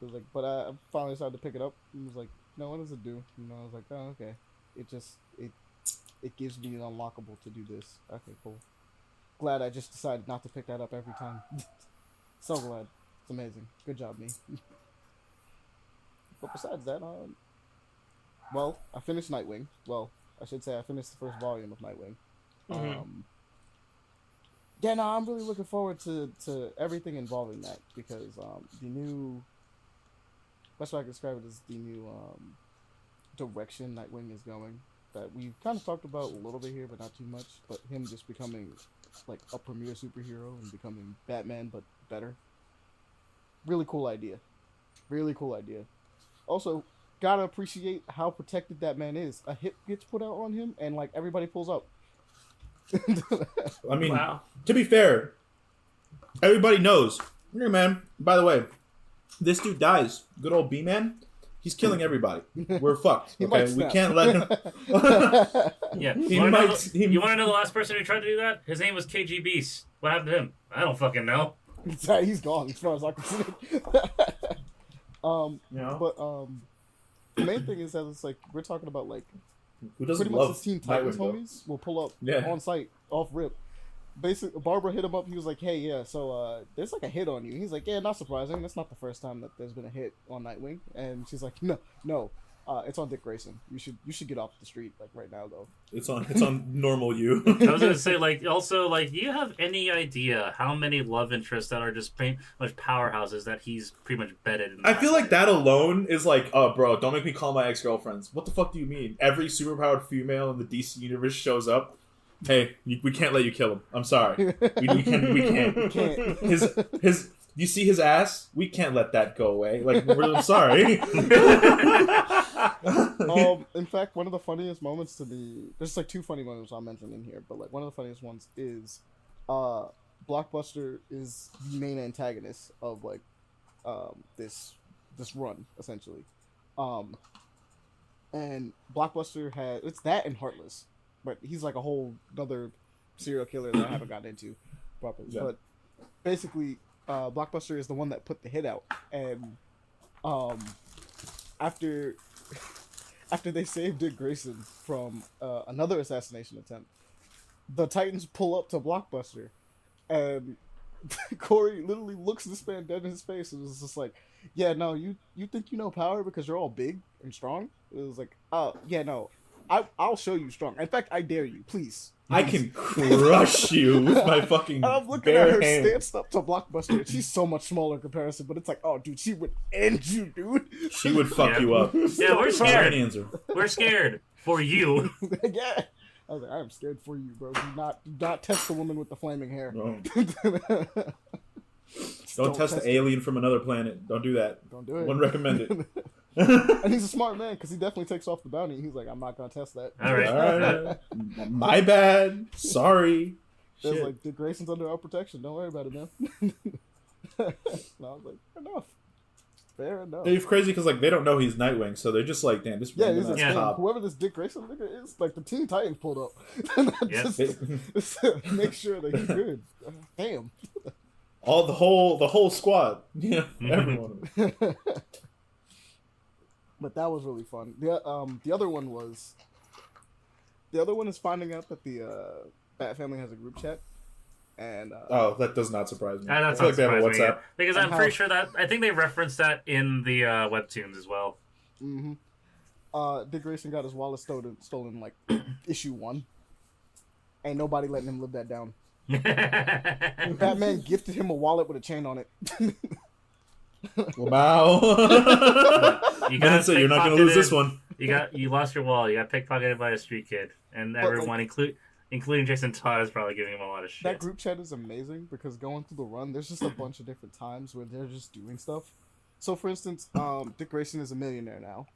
It was like, but I finally decided to pick it up. And was like, no, what does it do? And I was like, oh, okay. It gives me an unlockable to do this. Okay, cool. Glad I just decided not to pick that up every time. So glad. It's amazing. Good job, me. But besides that, well, I finished Nightwing. Well, I should say I finished the first volume of Nightwing. Yeah, no, I'm really looking forward to everything involving that because the new, best way I can describe it is the new direction Nightwing is going. That we've kind of talked about a little bit here, but not too much. But him just becoming like a premier superhero and becoming Batman, but better. Really cool idea. Really cool idea. Also, gotta appreciate how protected that man is. A hit gets put out on him, and like everybody pulls up. I mean, Wow. to be fair, everybody knows. Here, man. By the way, this dude dies. Good old B-Man. He's killing everybody. We're fucked. He might Okay, we snap. can't let him. Yeah. He You want might- to know the last person who tried to do that? His name was KG Beast. What happened to him? I don't fucking know. He's gone as far as I can see. You know? But the main thing is that it's like we're talking about like Who doesn't pretty much love the Teen Titans Nightwing, though? homies will pull up Yeah. on site off rip. Basically, Barbara hit him up. He was like, "Hey, yeah, so there's like a hit on you." He's like, "Yeah, not surprising. That's not the first time that there's been a hit on Nightwing." And she's like, "No, it's on Dick Grayson. You should get off the street like right now, though." It's on normal you. I was gonna say, like, also, like, do you have any idea how many love interests that are just pretty much powerhouses that he's pretty much bedded in? I feel like that alone is like, oh, bro, don't make me call my ex-girlfriends. What the fuck do you mean? Every superpowered female in the DC universe shows up. Hey, we can't let you kill him. I'm sorry. We can't. Can't. His. You see his ass? We can't let that go away. Like, I'm sorry. In fact, one of the funniest moments to me, there's like two funny moments I'll mention in here, but like one of the funniest ones is, Blockbuster is the main antagonist of like, this this run essentially. And Blockbuster had it's that and Heartless, but he's like a whole other serial killer that I haven't gotten into properly. Yeah. But basically, Blockbuster is the one that put the hit out, and after they saved Dick Grayson from another assassination attempt, the Titans pull up to Blockbuster, and Corey literally looks this man dead in his face and is just like, "Yeah, no, you think you know power because you're all big and strong?" It was like, "Oh, yeah, no, I'll show you strong. In fact, I dare you, please." I can crush you with my fucking And I'm looking bare at her hand. stanced up to Blockbuster, and she's so much smaller in comparison, but it's like, oh, dude, she would end you, dude. She would fuck you up. Yeah, we're Fine scared. answer. We're scared for you. Yeah. I was like, I am scared for you, bro. Do not test the woman with the flaming hair. No. Just Don't test the it. alien from another planet. Don't do that. Don't do it. Wouldn't recommend it. And he's a smart man because he definitely takes off the bounty. He's like, I'm not gonna test that. All right. All right. My bad. Sorry. It was Shit. like, Dick Grayson's under our protection. Don't worry about it, man. And I was like, fair enough. It's crazy because like they don't know he's Nightwing, so they're just like, damn, this Yeah, random he's ass a cop. whoever this Dick Grayson nigga is, like the Teen Titans pulled up. And Yes. just make sure that he's good. Damn. All the whole squad. Yeah, everyone. But that was really fun. The other one is finding out that the Bat Family has a group chat, and Oh, that does not surprise me. That's I feel not like they have a surprising WhatsApp. yet. Because I'm How- pretty sure that I think they referenced that in the webtoons as well. Dick Grayson got his wallet stolen like issue 1. Ain't nobody letting him live that down. Batman gifted him a wallet with a chain on it. Wow. You I say you're not gonna lose this one. You lost your wallet. You got pickpocketed by a street kid, and But, everyone, including Jason Todd, is probably giving him a lot of shit. That group chat is amazing because going through the run, there's just a bunch of different times where they're just doing stuff. So, for instance, Dick Grayson is a millionaire now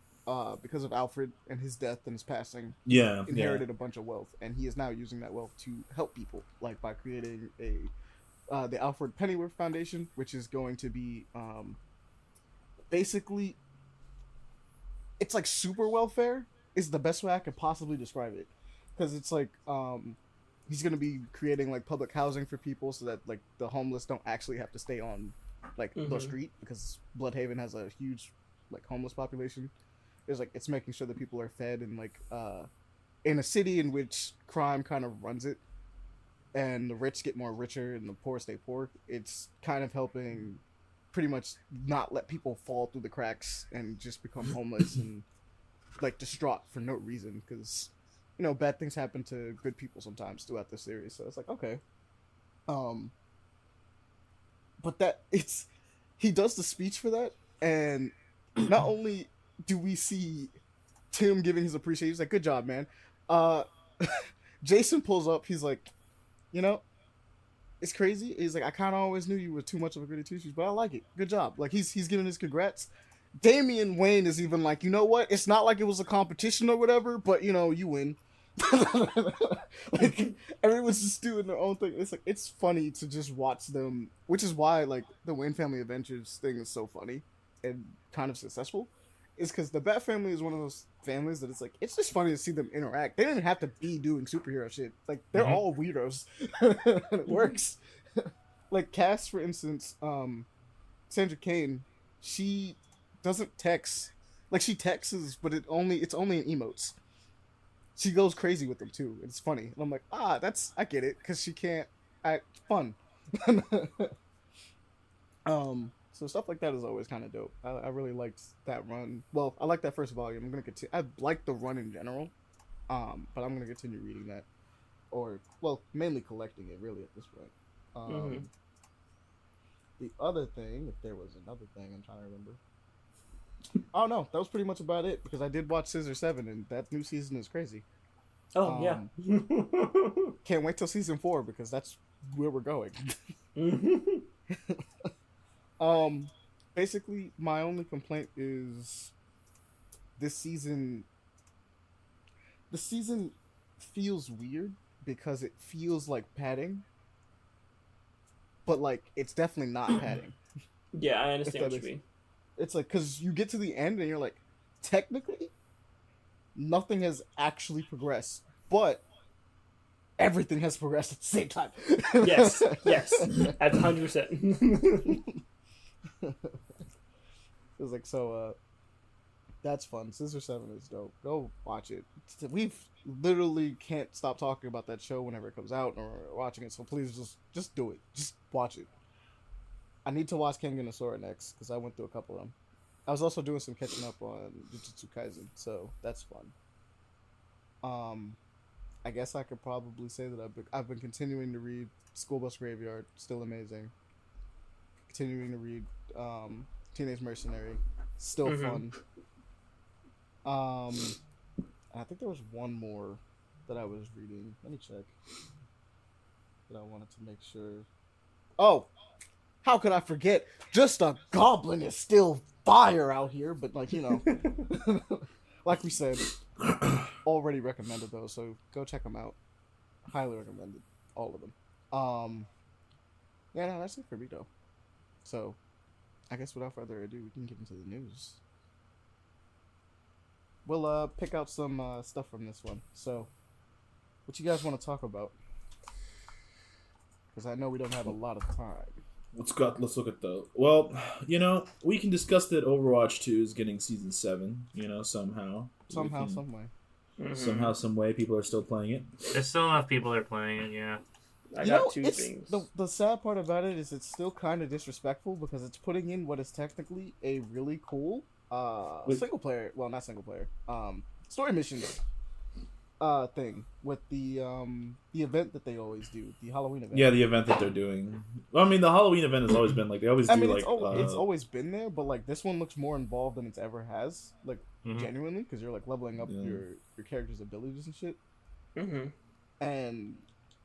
because of Alfred and his death and his passing. Yeah. Inherited a bunch of wealth, and he is now using that wealth to help people, like by creating the Alfred Pennyworth Foundation, which is going to be basically, it's like super welfare is the best way I could possibly describe it, because it's like he's going to be creating like public housing for people so that like the homeless don't actually have to stay on like the street, because Bloodhaven has a huge like homeless population. It's like it's making sure that people are fed and like in a city in which crime kind of runs it, and the rich get more richer and the poor stay poor. It's kind of helping pretty much not let people fall through the cracks and just become homeless and like distraught for no reason, because you know bad things happen to good people sometimes throughout the series. So it's like, okay, but that it's he does the speech for that, and not only do we see Tim giving his appreciation, he's like, good job, man. Jason pulls up, he's like, you know, it's crazy. He's like, I kind of always knew you were too much of a goody two-shoes, but I like it. Good job. Like he's giving his congrats. Damian Wayne is even like, you know what? It's not like it was a competition or whatever, but you know, you win. Like everyone's just doing their own thing. It's like it's funny to just watch them, which is why like the Wayne Family Adventures thing is so funny and kind of successful. Is because the Bat Family is one of those families that it's like it's just funny to see them interact. They didn't have to be doing superhero shit. Like they're all weirdos, and it works. Like Cass, for instance, Sandra Kane, she doesn't text. Like she texts, but it's only in emotes. She goes crazy with them too. It's funny, and I'm like, I get it, because she can't act fun. So stuff like that is always kind of dope. I really liked that run. Well, I like that first volume. I'm gonna continue. I like the run in general, but I'm gonna continue reading that, or well, mainly collecting it really at this point. The other thing, if there was another thing, I'm trying to remember. Oh no, that was pretty much about it, because I did watch Scissor 7, and that new season is crazy. Oh yeah. Can't wait till season 4, because that's where we're going. Basically, my only complaint is this season. The season feels weird because it feels like padding, but like it's definitely not padding. Yeah, I understand If what that you mean. it's like, because you get to the end and you're like, technically, nothing has actually progressed, but everything has progressed at the same time. Yes, that's 100%. It's like, so, that's fun. Scissor 7 is dope. Go watch it. We've literally can't stop talking about that show whenever it comes out or watching it, so please just do it. Just watch it. I need to watch Kengan and Sora next, because I went through a couple of them. I was also doing some catching up on Jujutsu Kaisen, so that's fun. I guess I could probably say that I've been continuing to read School Bus Graveyard, still amazing. Continuing to read Teenage Mercenary, still fun. I think there was one more that I was reading. Let me check. That I wanted to make sure. Oh, how could I forget? Just a Goblin is still fire out here, but like, you know, like we said, already recommended those, so go check them out. Highly recommended, all of them. Yeah, no, that's it for me though. So, I guess without further ado, we can get into the news. We'll pick out some stuff from this one. So, what you guys want to talk about? Because I know we don't have a lot of time. Let's look at the. Well, you know, we can discuss that Overwatch 2 is getting Season 7, you know, somehow. Some way. Somehow, some way, people are still playing it. There's still enough people that are playing it, yeah. I got two things. The sad part about it is it's still kind of disrespectful because it's putting in what is technically a really cool single player, well, not single player, story missions thing with the event that they always do, the Halloween event. Yeah, the event that they're doing. Well, I mean, the Halloween event has always been like they always do. I mean, it's always been there, but like this one looks more involved than it's ever has, like genuinely, because you're like leveling up your character's abilities and shit. And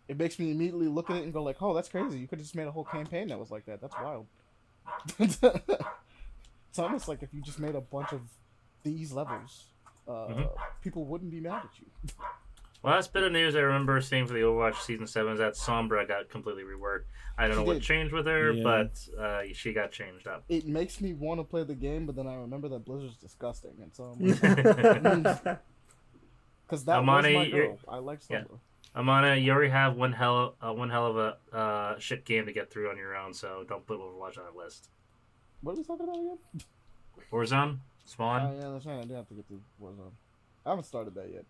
it makes me immediately look at it and go like, oh, that's crazy. You could have just made a whole campaign that was like that. That's wild. It's almost like if you just made a bunch of these levels, people wouldn't be mad at you. Last bit of news I remember seeing for the Overwatch Season 7 is that Sombra got completely reworked. I don't know what changed with her, but she got changed up. It makes me want to play the game, but then I remember that Blizzard's disgusting, and so I'm like, because that was my girl. I like Sombra. Yeah. Ahmani, you already have one hell of a shit game to get through on your own, so don't put Overwatch on that list. What are we talking about again? Warzone? Spawn? Oh, yeah, that's right. I do have to get to Warzone. I haven't started that yet.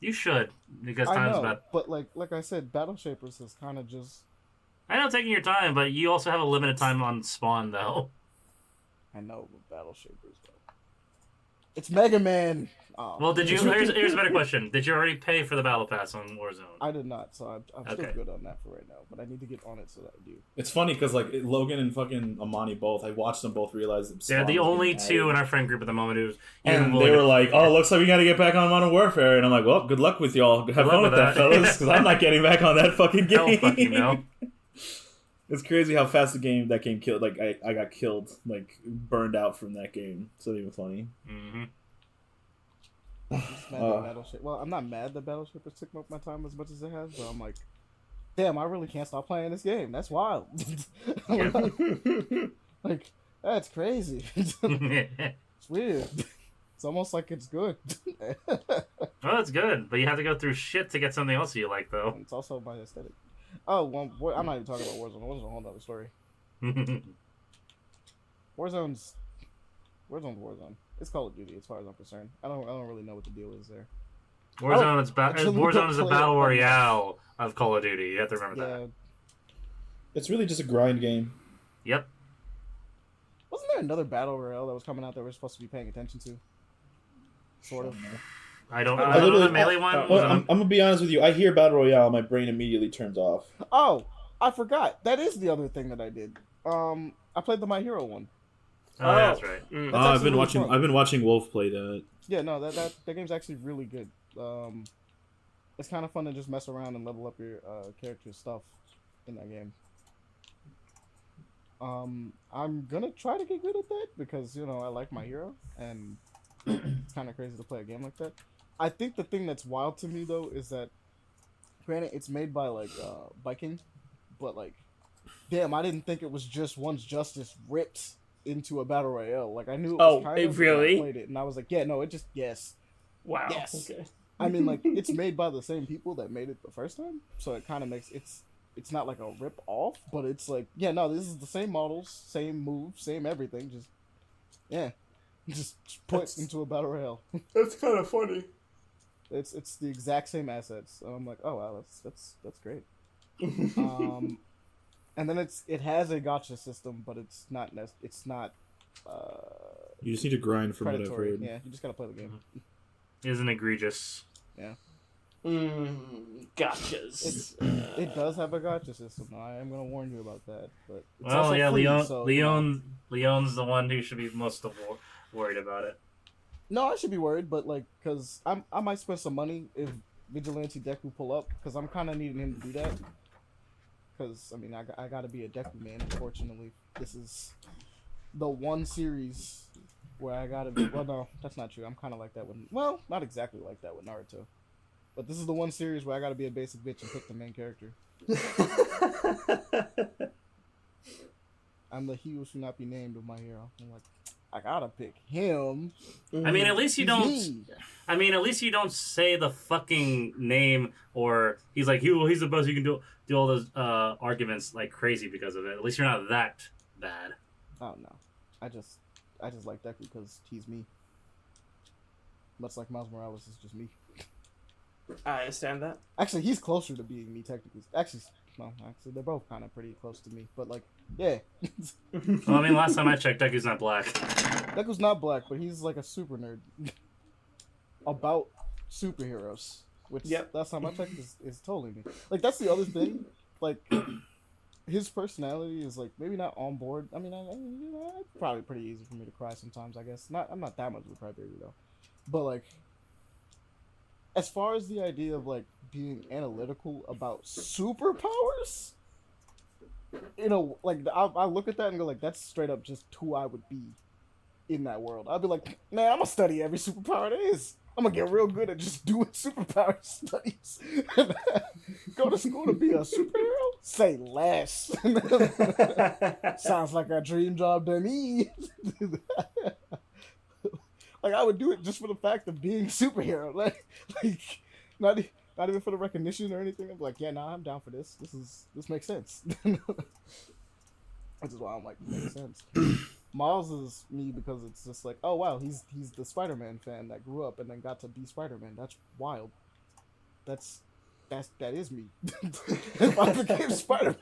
You should, because time's about... But like I said, Battle Shapers is kind of just... I know taking your time, but you also have a limited time on Spawn, though. I know, but Battle Shapers, though. It's Mega Man! Oh. Well, did you? Here's a better question. Did you already pay for the Battle Pass on Warzone? I did not, so I'm still good on that for right now. But I need to get on it so that I do. It's funny because like Logan and fucking Ahmani both, I watched them both realize that they're the only two in our friend group at the moment who's. And they were like, "Oh, looks like we got to get back on Modern Warfare," and I'm like, "Well, good luck with y'all. Have fun with that, fellas, because I'm not getting back on that fucking game." Hell fucking no. It's crazy how fast that game killed. Like I got killed, like burned out from that game. It's not even funny. Well, I'm not mad that Battle Shapers took up my time as much as it has, but I'm like, damn, I really can't stop playing this game. That's wild. Like, that's crazy. It's weird. It's almost like it's good. Oh, it's good, but you have to go through shit to get something else you like, though. It's also my aesthetic. Oh, well, I'm not even talking about Warzone. Warzone's a whole other story. Warzone's Warzone. It's Call of Duty as far as I'm concerned. I don't really know what the deal is there. Warzone is a battle royale of Call of Duty. You have to remember that. It's really just a grind game. Yep. Wasn't there another battle royale that was coming out that we're supposed to be paying attention to? Sort of. I don't know the Melee one. I'm gonna be honest with you. I hear battle royale, my brain immediately turns off. Oh, I forgot. That is the other thing that I did. I played the My Hero one. Oh, yeah, that's right. I've been watching Wolf play that. Yeah, no, that game's actually really good. It's kind of fun to just mess around and level up your character's stuff in that game. I'm gonna try to get good at that because I like My Hero, and it's kind of crazy to play a game like that. I think the thing that's wild to me though is that, granted, it's made by like Viking, but like, damn, I didn't think it was just One's Justice ripped into a battle royale. Like I knew it Oh, was kind it of really? I played it and I was like, yeah, no, it just yes. Wow. Yes. Okay. I mean, like it's made by the same people that made it the first time, so it kind of makes it's not like a rip off, but it's like, yeah, no, this is the same models, same moves, same everything, just yeah, just put into a battle royale. That's kind of funny. It's the exact same assets, and I'm like, oh wow, that's great. And then it has a gotcha system, but it's not You just need to grind from what I've predatory. heard. Yeah, you just gotta play the game. Isn't egregious. Yeah, Gotchas. it does have a gotcha system. I am gonna warn you about that. But it's Well, also yeah, free, so, Leon's the one who should be most worried about it. No, I should be worried, but like, cause I might spend some money if Vigilante Deku pull up, cause I'm kind of needing him to do that. Cause I mean, I gotta be a Deku man. Unfortunately, this is the one series where I gotta be. Well, no, that's not true. I'm kind of like that with. Well, not exactly like that with Naruto, but this is the one series where I gotta be a basic bitch and pick the main character. I'm the he who should not be named of my hero. I'm like, I gotta pick him. I mean, at least you He's don't. me. I mean, at least you don't say the fucking name, or he's like, he's the best. You can do all those arguments like crazy because of it. At least you're not that bad. Oh no, I just like Deku because he's me. Much like Miles Morales is just me. I understand that. Actually, he's closer to being me technically. Actually, they're both kind of pretty close to me. But like, yeah, Well, I mean, last time I checked, Deku's not black. Deku's not black, but he's like a super nerd about superheroes. Which last time I checked is totally me. Like that's the other thing. Like his personality is like maybe not on board. I mean, it's probably pretty easy for me to cry sometimes. I guess I'm not that much of a crybaby though. But like, as far as the idea of like being analytical about superpowers, you know, like I look at that and go like, that's straight up just who I would be in that world. I'd be like, man, I'm gonna study every superpower there is. I'm gonna get real good at just doing superpower studies. Go to school to be a superhero? Say less. Sounds like a dream job to me. Like I would do it just for the fact of being superhero. Like not even for the recognition or anything. I'm like, yeah, nah, I'm down for this. This makes sense. Which is why I'm like, makes sense. Miles is me because it's just like, oh wow, he's the Spider-Man fan that grew up and then got to be Spider-Man. That's wild. That is me. If I became Spider-Man.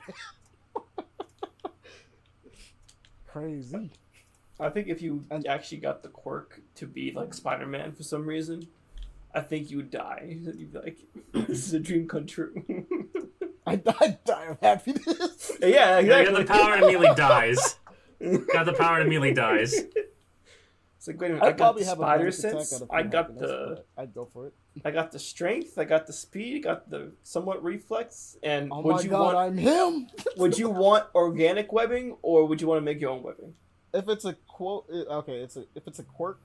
Crazy. I think if you actually got the quirk to be like Spider-Man for some reason, I think you would die. You'd be like, this is a dream come true. I'd die of happiness. Yeah, exactly. Got the power and immediately dies. Got the power and immediately dies. It's like, wait a minute, I got the spider sense, I got the... I'd go for it. I got the strength, I got the speed, I got the somewhat reflex, and oh my god, I'm him! Would you want organic webbing, or would you want to make your own webbing? If it's a quote, okay, if it's a quirk,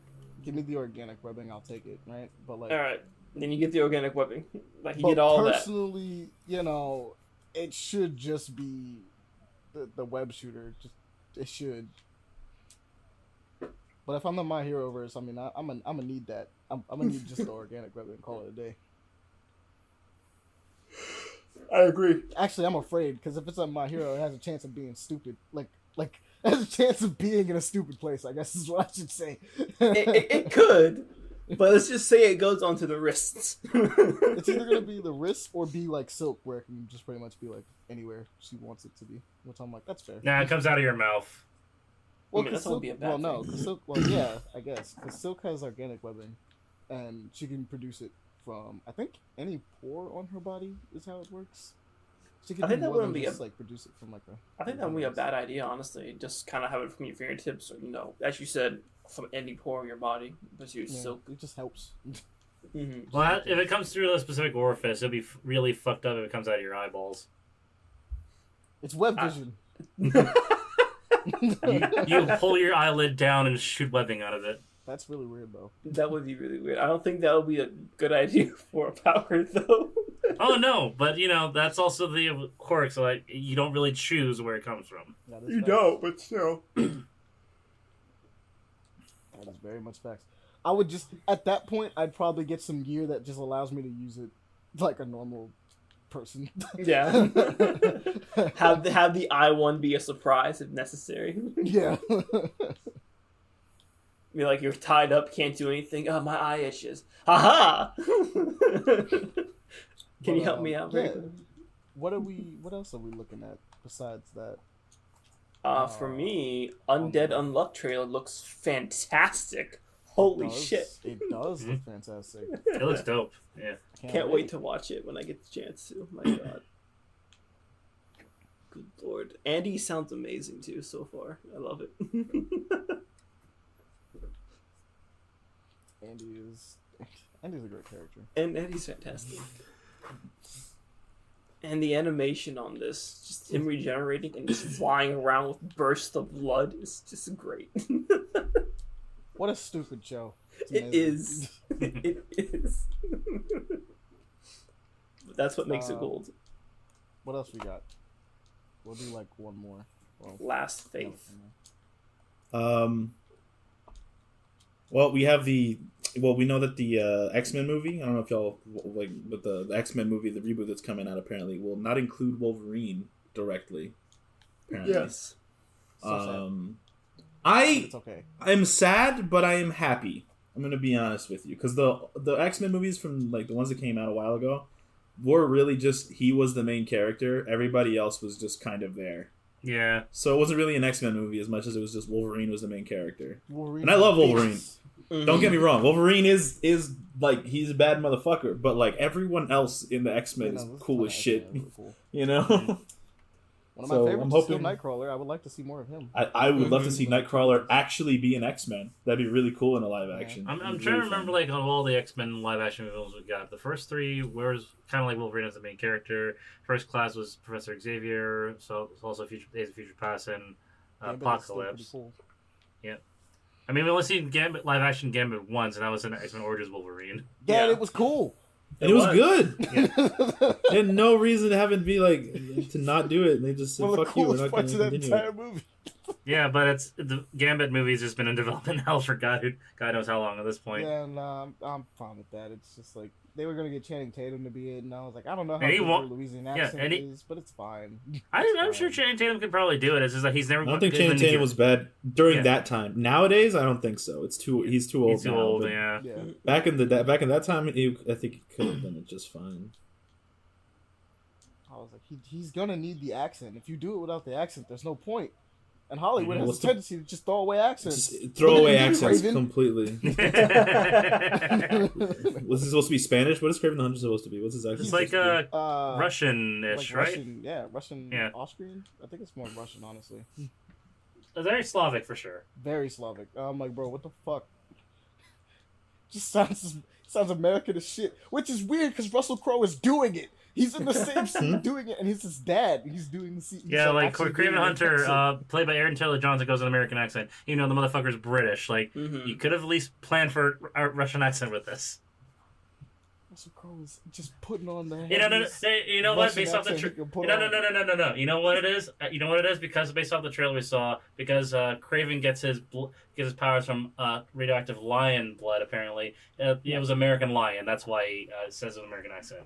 give me the organic webbing, I'll take it, right? But like, all right, then you get the organic webbing, like you get all that. Personally, you know, it should just be the web shooter. Just it should. But if I'm the My Hero verse, I mean, I'm gonna need that. I'm gonna need just the organic webbing and call it a day. I agree. Actually, I'm afraid because if it's on My Hero, it has a chance of being stupid. Like. It has a chance of being in a stupid place, I guess is what I should say. it could, but let's just say it goes onto the wrists. It's either going to be the wrist or be like Silk, where it can just pretty much be like anywhere she wants it to be. Which I'm like, that's fair. Nah, it comes out of your mouth. Well, I mean, that's Silk, be a bad no, Silk, well, yeah, I guess. Because Silk has organic webbing, and she can produce it from, I think, any pore on her body is how it works. I think that wouldn't be just, like produce it from like a. I think that would be a bad idea, honestly. Just kind of have it from your fingertips, or, you know, as you said, from any pore of your body. But use silk. It just helps. Mm-hmm. Well, if it comes through a specific orifice, it'll be really fucked up if it comes out of your eyeballs. It's web vision. You pull your eyelid down and shoot webbing out of it. That's really weird, though. That would be really weird. I don't think that would be a good idea for a power, though. Oh no, but you know that's also the quirk. So like, you don't really choose where it comes from. You don't, but still. That is very much facts. I would just at that point I'd probably get some gear that just allows me to use it like a normal person. Yeah. have the I-1 be a surprise if necessary. Yeah. Be like, you're tied up, can't do anything. Oh, my eye itches. Haha! Can you help me out? Yeah. What else are we looking at besides that? For me, Undead Unluck trailer looks fantastic. Holy shit. It does look fantastic. It looks dope. Yeah. Can't wait to watch it when I get the chance to. My god. Good lord. Andy sounds amazing too so far. I love it. Andy's a great character. And Andy's fantastic. And the animation on this, just him regenerating and just flying around with bursts of blood, is just great. What a stupid show. It is. It is. But that's what makes it gold. What else we got? We'll do like one more. Well, Last Faith. Well, we have we know that the X-Men movie, I don't know if y'all, like, but the X-Men movie, the reboot that's coming out apparently, will not include Wolverine directly. Apparently. Yes. So it's okay. I'm sad, but I am happy. I'm going to be honest with you. Because the X-Men movies from, like, the ones that came out a while ago were really just, he was the main character. Everybody else was just kind of there. Yeah. So it wasn't really an X-Men movie as much as it was just Wolverine was the main character. Wolverine And I love Wolverine. Mm-hmm. Don't get me wrong. Wolverine is like, he's a bad motherfucker, but like everyone else in the X-Men is cool as shit. Cool. You know? One of my favorites is still Nightcrawler. I would like to see more of him. I would love to see Nightcrawler actually be an X-Men. That'd be really cool in a live action. I'm trying to remember, like, of all the X-Men live action films we got. The first three was kind of like Wolverine as the main character. First Class was Professor Xavier, so also Days of Future Past and Apocalypse. Cool. Yeah. I mean, we only seen live action Gambit once, and that was in X-Men Origins Wolverine. Yeah, it was cool. And it was good. Yeah. They had no reason to have it be like to not do it. And they just said, One of the "Fuck you, we're coolest not going parts to of that continue entire it." movie. Yeah, but the Gambit movie's just been in development hell for God knows how long at this point. Yeah, no, I'm fine with that. It's just like they were gonna get Channing Tatum to be it, and I was like, I don't know how And he good won't- their Louisiana yeah, accent and he- is, but it's fine. I'm sure Channing Tatum could probably do it. It's just that he's never. I don't think Channing Tatum was bad during that time. Nowadays, I don't think so. He's too old. He's too now, old. but Yeah. Yeah, Back in that time, I think he could have done it just fine. I was like, he's gonna need the accent. If you do it without the accent, there's no point. And Hollywood has a tendency to just throw away accents. Just throw away accents Raven. completely. Was he supposed to be Spanish? What is Craven the Hunter supposed to be? What's his accent? It's like supposed to be? Russian-ish, like right? Russian, Yeah. Austrian. I think it's more Russian, honestly. Very Slavic for sure. Very Slavic. I'm like, bro, what the fuck? Just sounds American as shit. Which is weird because Russell Crowe is doing it. He's in the same scene doing it, and he's his dad. He's doing the scene. Yeah, like Craven Hunter, played by Aaron Taylor Johnson, goes an American accent. You know, the motherfucker's British. Like, you could have at least planned for a Russian accent with this. Russell Crowe is just putting on the. You know what? Based off the no. You know what it is? You know what it is? Because based off the trailer we saw, because Craven gets his powers from radioactive lion blood. Apparently, it was American lion. That's why it says an American accent.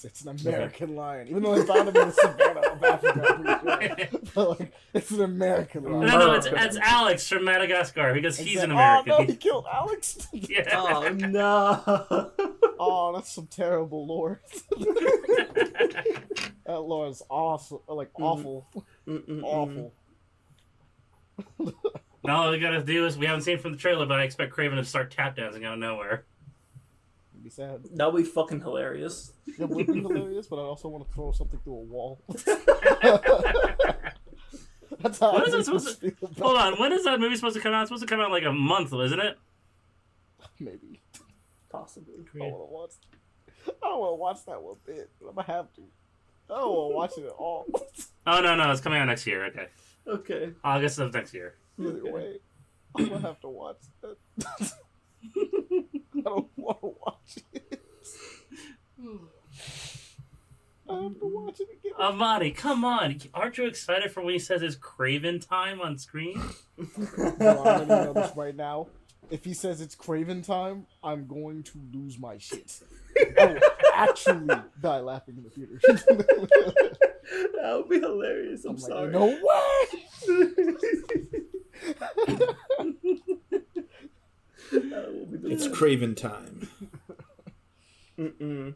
It's an American lion, even though they found him in the savannah of Africa. I'm pretty sure. But like, it's an American lion. No, it's Alex from Madagascar because he's an American. Oh no, he killed Alex. Yeah. Oh no. Oh, that's some terrible lore. That lore is awesome. Like awful, awful. No, all we gotta do is we haven't seen from the trailer, but I expect Craven to start tap dancing out of nowhere. It'd be sad. That would be fucking hilarious. It would be hilarious, but I also want to throw something through a wall. That's how When is I it supposed to? Hold on, when is that movie supposed to come out? It's supposed to come out in like a month, isn't it? Maybe. Possibly. I don't want to watch that one bit, but I'm gonna have to. I don't want to watch it at all. Oh no, it's coming out next year. Okay, Okay. August of next year. Either way, I'm gonna have to watch that. I don't want to watch it. I have to watch it again. Ahmani, come on! Aren't you excited for when he says his Craven time on screen? Bro, I'm letting you know this right now. If he says it's Craven time, I'm going to lose my shit. I will actually die laughing in the theater. That would be hilarious. I'm like, sorry. no way! It's Craven time. Mm-mm.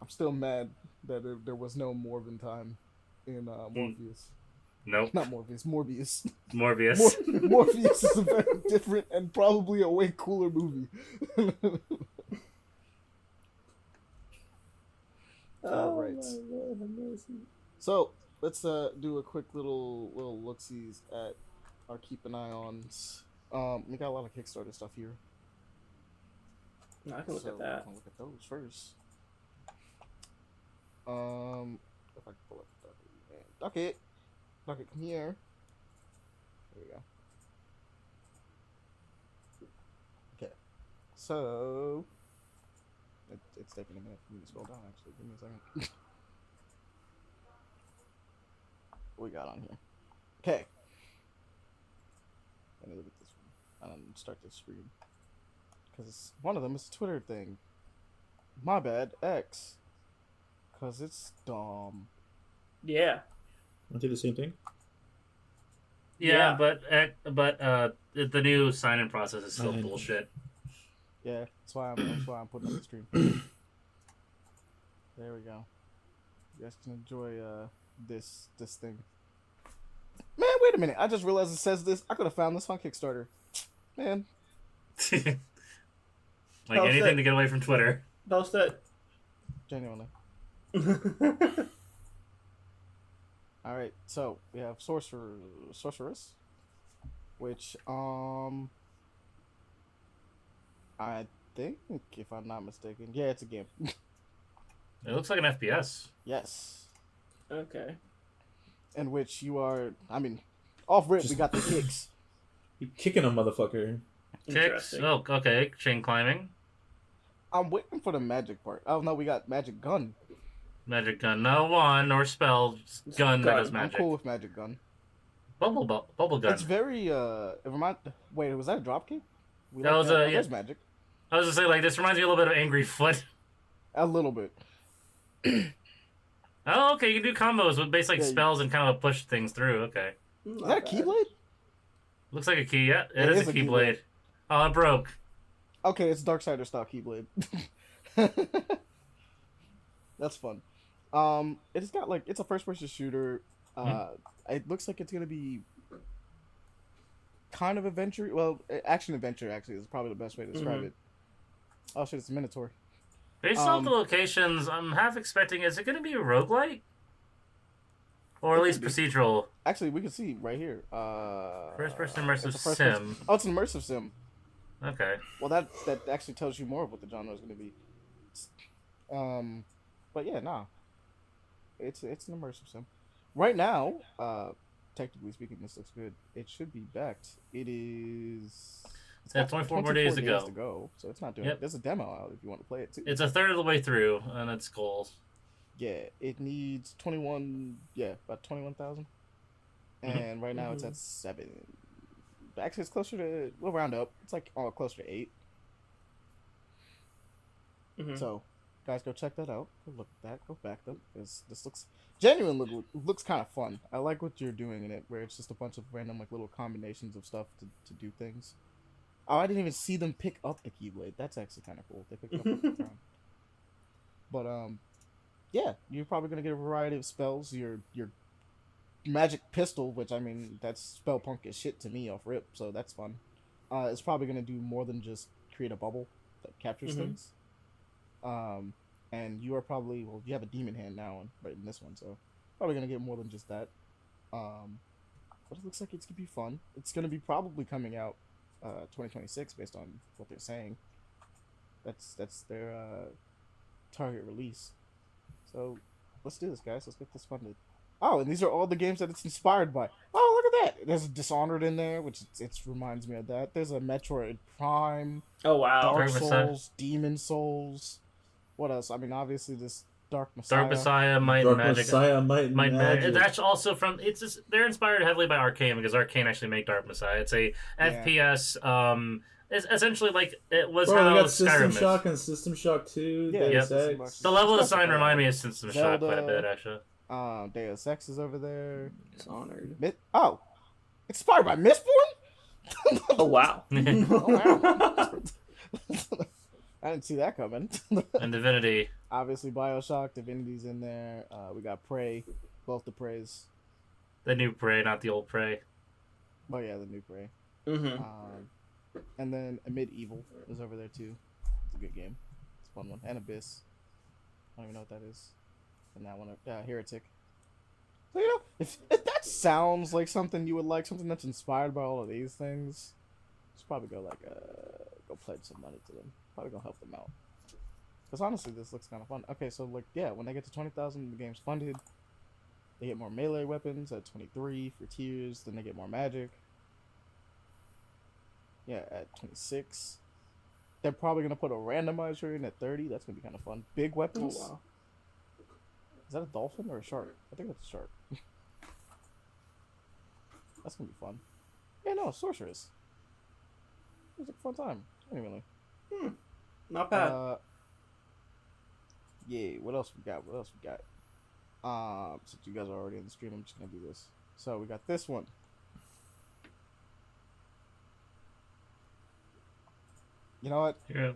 I'm still mad that there was no Morven time in Morpheus. Nope. Not Morpheus, Morbius. Morbius. Morpheus is a very different and probably a way cooler movie. Right. So let's do a quick little look-sees at our keep an eye ons. We got a lot of Kickstarter stuff here. I can look at that. I'll look at those first. If I can pull up Ducket, come here. There we go. Okay, so it's taking a minute for me to scroll down. Actually, give me a second. What we got on here? Okay. Let me look at this one and start this screen. Because one of them is a Twitter thing. My bad, X. Because it's dumb. Yeah. Aren't they the same thing? Yeah, but the new sign-in process is still Sign-in. bullshit. Yeah, that's why I'm putting on the stream. There we go. You guys can enjoy this thing. Man, wait a minute! I just realized it says this. I could have found this on Kickstarter. Man, Like How's anything that? to get away from Twitter. Post that. genuinely. All right, so we have sorceress, which I think, if I'm not mistaken, yeah, it's a game. It looks like an FPS. Yes, Okay. in which you are. I mean, off rip, we got the kicks. You kicking a motherfucker. Kicks. Interesting. Oh, okay. Chain climbing. I'm waiting for the magic part. Oh no, we got magic gun. Magic gun. No wand or spell. Gun that does I'm magic. cool with magic gun. Bubble gun. It's very it remind. Wait, was that a drop kick? We That was that. a- Oh, yeah. there's magic. I was just saying, like, this reminds me a little bit of Angry Foot. A little bit. Oh, okay. You can do combos with basic Yeah, you- spells and kind of push things through. Okay. Is that a keyblade? Looks like a key. Yeah, It it is is a a keyblade. Oh, it broke. Okay, it's Darksider style keyblade. That's fun. It's got like it's a first person shooter. It looks like it's gonna be kind of adventure. Well, action adventure actually is probably the best way to describe it. Oh shit, it's a Minotaur. Based off the locations, I'm half expecting, is it going to be a roguelike? Or at It least could be. procedural? Actually, we can see right here. First person it's immersive a first sim. person- Oh, it's an immersive sim. Okay. Well, that actually tells you more of what the genre is going to be. But yeah, nah. It's an immersive sim. Right now, technically speaking, this looks good. It should be backed. It is. It's Yeah, got 24 more days to go. So it's not doing Yep. it. There's a demo out if you want to play it too. It's a third of the way through, and it's gold. Yeah, it needs 21. Yeah, about 21,000. And right now it's at 7. Actually, it's closer to. We'll round up. It's like closer to 8. So, guys, go check that out. Go look at that. Go back them because this looks genuinely looks kind of fun. I like what you're doing in it, where it's just a bunch of random like little combinations of stuff to do things. Oh, I didn't even see them pick up the keyblade. That's actually kind of cool. They picked it up on the ground. But yeah, you're probably gonna get a variety of spells. Your magic pistol, which I mean that's spell punk as shit to me off rip, so that's fun. It's probably gonna do more than just create a bubble that captures things. And you are probably you have a demon hand now right in this one, so probably gonna get more than just that. But it looks like it's gonna be fun. It's gonna be probably coming out 2026 based on what they're saying. That's their target release. So let's do this, guys. Let's get this funded. Oh, and these are all the games that it's inspired by. Oh, look at that! There's a Dishonored in there, which it reminds me of that. There's a Metroid Prime, Oh wow. Dark Dark Messiah. Souls, Demon Souls. What else? I mean, obviously this Dark Messiah. Dark Messiah, Might and Dark Magic. Messiah, Might and Might and Magic. Magic. That's also from. It's just, they're inspired heavily by Arcane because Arcane actually made Dark Messiah. It's a Yeah. FPS It's essentially like it was Bro, how we got System Skyrim is. Shock and System Shock 2, Yeah, Deus System Ex. Shock. The level Stuff design like that. remind me of System Shock quite a bit, Zelda. actually. Deus Ex is over there. Dishonored. Oh, inspired by Mistborn? Oh wow. Oh, wow. I didn't see that coming. And Divinity. Obviously, Bioshock, Divinity's in there. We got Prey, both the Preys. The new Prey, not the old Prey. Oh yeah, the new Prey. Mm-hmm. And then Medieval is over there too. It's a good game. It's a fun one. And Abyss. I don't even know what that is. And that one, Heretic. So you know, if that sounds like something you would like, something that's inspired by all of these things, just probably go pledge some money to them. Probably gonna help them out. Because honestly, this looks kind of fun. Okay, so like yeah, when they get to 20,000, the game's funded. They get more melee weapons at 23 for tiers. Then they get more magic. Yeah, at 26. They're probably gonna put a randomizer in at 30. That's gonna be kind of fun. Big Oh weapons. wow. Is that a dolphin or a shark? I think that's a shark. That's gonna be fun. Yeah, no, sorceress. It was a fun time. Anyway. Not bad. Yeah, what else we got? Since you guys are already in the stream, I'm just gonna do this. So we got this one. You know what? Yeah.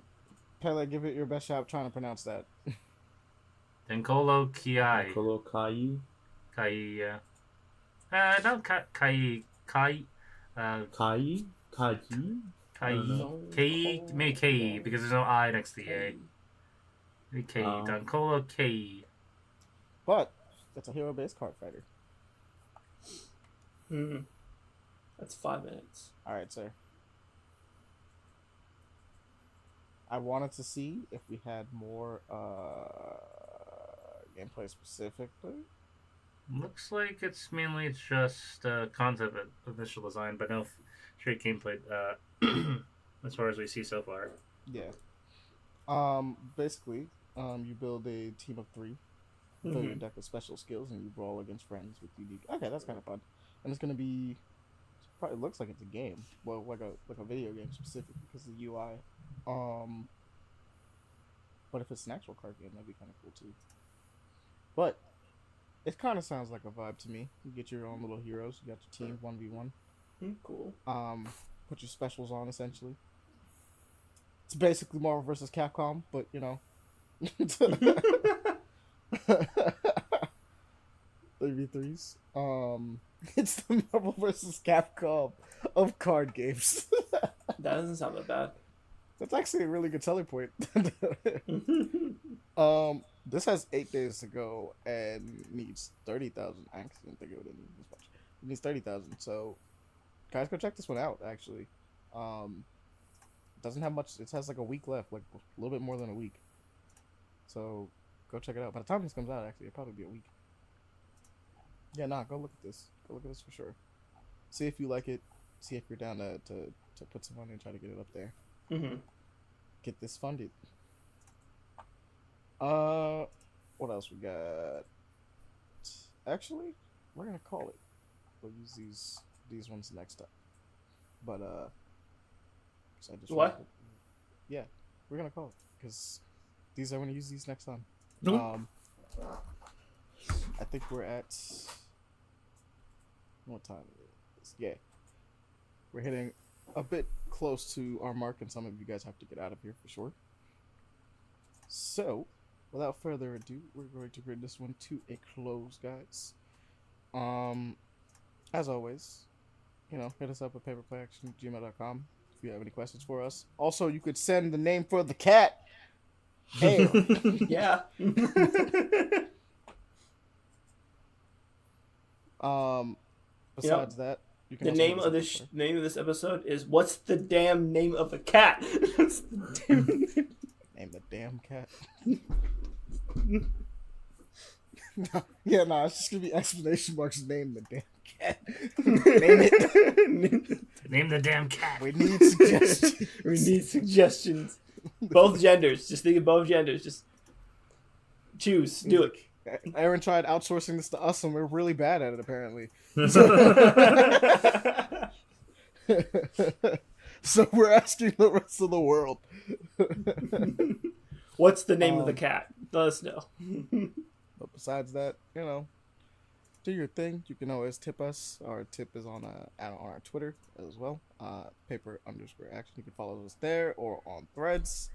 Pele, give it your best shot trying to pronounce that. Tenkolo Kiai. Kolo Kai. Kai, yeah. No, Kai. Kai? Kaji? Kai. know. K, maybe K, because there's no I next to the A. Maybe K. Tenkolo K. But it's a hero-based card fighter. Mm-hmm. That's 5 minutes. All right, sir. I wanted to see if we had more gameplay specifically. Looks like it's mainly just concept initial design, but no straight gameplay as far as we see so far. Yeah. Basically, you build a team of 3. Fill your deck with special skills, and you brawl against friends with unique. Okay, that's kind of fun, and it's gonna be. Probably looks like it's a game. Well, like a video game specific because of the UI. But if it's an actual card game, that'd be kind of cool too. But it kind of sounds like a vibe to me. You get your own little heroes. You got your team 1v1. Cool. Put your specials on essentially. It's basically Marvel vs. Capcom, but you know. 3v3s. It's the Marvel vs. Capcom of card games. That doesn't sound that bad. That's actually a really good selling point. This has 8 days to go and needs 30,000. I actually didn't think it would need this much. It needs 30,000. So, guys, go check this one out. Actually, doesn't have much. It has like a week left, like a little bit more than a week. So, go check it out. By the time this comes out, actually, it'll probably be a week. Yeah, nah, go look at this. Go look at this for sure. See if you like it. See if you're down to put some money and try to get it up there. Mm-hmm. Get this funded. What else we got? Actually, we're gonna call it. We'll use these ones next time. But 'cause I just What? Yeah, we're gonna call it because I'm gonna use these next time. Okay. I think we're at what time is it? Yeah, we're hitting a bit close to our mark, and some of you guys have to get out of here for sure. So, without further ado, we're going to bring this one to a close, guys. As always, you know, hit us up at paperplayaction@gmail.com if you have any questions for us. Also, you could send the name for the cat. Hey. Yeah. Besides that, you can The also name hit us of up this on name of this episode is "What's the damn name of a cat?" What's the damn name? Twitter. Name the damn cat. No, it's just gonna be exclamation marks. Name the damn cat. Name it. Name the damn cat. We need suggestions. We need suggestions. Both genders. Just think of both genders. Just choose. Do it. Aaron tried outsourcing this to us, and we're really bad at it, apparently. So we're asking the rest of the world. What's the name of the cat? Let us know. But besides that, do your thing. You can always tip us. Our tip is on our Twitter as well. Paper_action. You can follow us there or on Threads,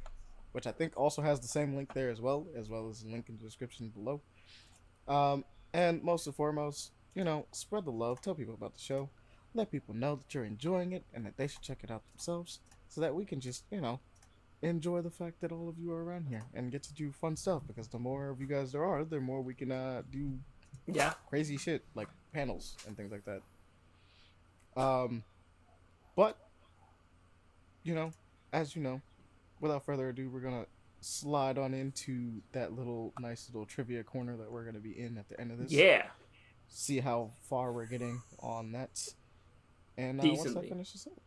which I think also has the same link there as well as the link in the description below. And most and foremost, spread the love. Tell people about the show. Let people know that you're enjoying it and that they should check it out themselves, so that we can just, enjoy the fact that all of you are around here and get to do fun stuff. Because the more of you guys there are, the more we can do crazy shit like panels and things like that. But as you know, without further ado, we're gonna slide on into that nice little trivia corner that we're gonna be in at the end of this. Yeah. See how far we're getting on that. And once that finishes up,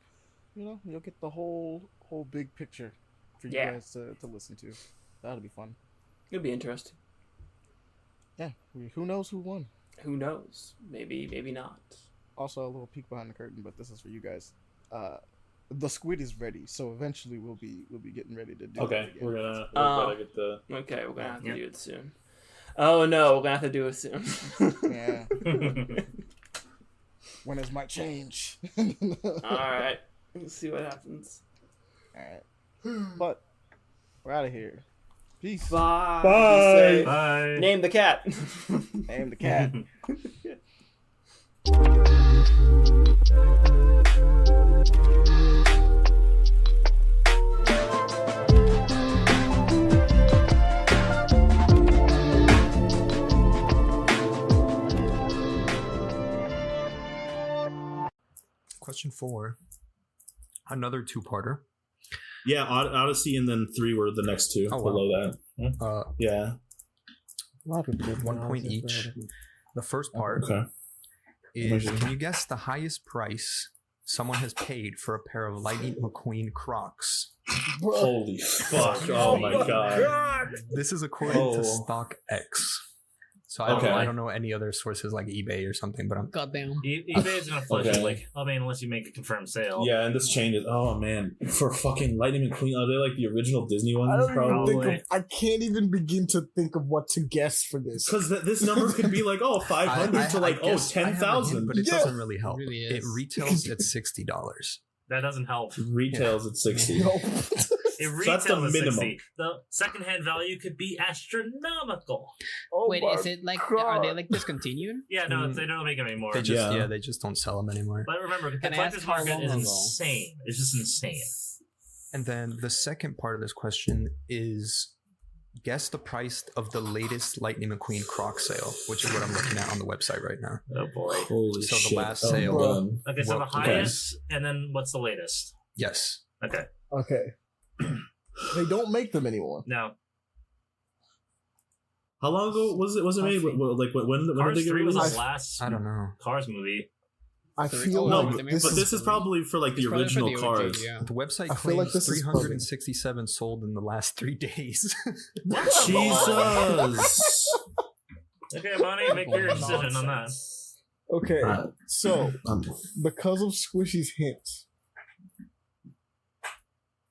you'll get the whole big picture for you guys to listen to. That'll be fun. It'll be interesting. Yeah. Who knows who won? Who knows? Maybe not. Also, a little peek behind the curtain, but this is for you guys. The squid is ready, so eventually we'll be getting ready to do it again. We're gonna get the. Okay, we're gonna have to do it soon. Oh no, we're gonna have to do it soon. Yeah. When is my change? Alright. Let's see what happens. Alright. But we're out of here. Peace. Bye. Bye. Bye. Name the cat. Name the cat. Question 4. Another two-parter. Yeah, Odyssey and then 3 were the next two below that. Yeah. A lot of people did 1 point each. The first part is, can you guess the highest price someone has paid for a pair of Lightning McQueen Crocs? Holy fuck. Oh my god. This is according to StockX. So I don't know any other sources like eBay or something, but I'm goddamn. eBay is gonna fluctuate. Unless you make a confirmed sale. Yeah, and this changes. Oh man, for fucking Lightning McQueen, are they like the original Disney ones? I don't Probably. even think I can't even begin to think of what to guess for this. Because this number could be like 500 to like 10,000, but it doesn't really help. It really It is. retails at $60. That doesn't help. Retails at 60. No. It So that's the retails at minimum. 60. The secondhand value could be astronomical. Wait, is it like are they like discontinued? Yeah, no, they don't make them anymore. They just they just don't sell them anymore. But remember, the Can I collector's ask how market long is ago? insane. It's just insane. And then the second part of this question is, guess the price of the latest Lightning McQueen Croc sale, which is what I'm looking at on the website right now. Oh boy. Holy So the shit. last Oh, sale- bro. Okay, so the Well, highest, and then what's the latest? Yes. Okay. Okay. They don't make them anymore. No. How long ago was it made? When did Cars they get 3 was released? the last I don't know. Cars movie. I feel No, like but this this is probably for like the It's probably for original the OG, cars. yeah. The website I feel like claims this is 367 sold in the last 3 days. Jesus. Okay, Bonnie, make your decision on that. Okay, so because of Squishy's hint,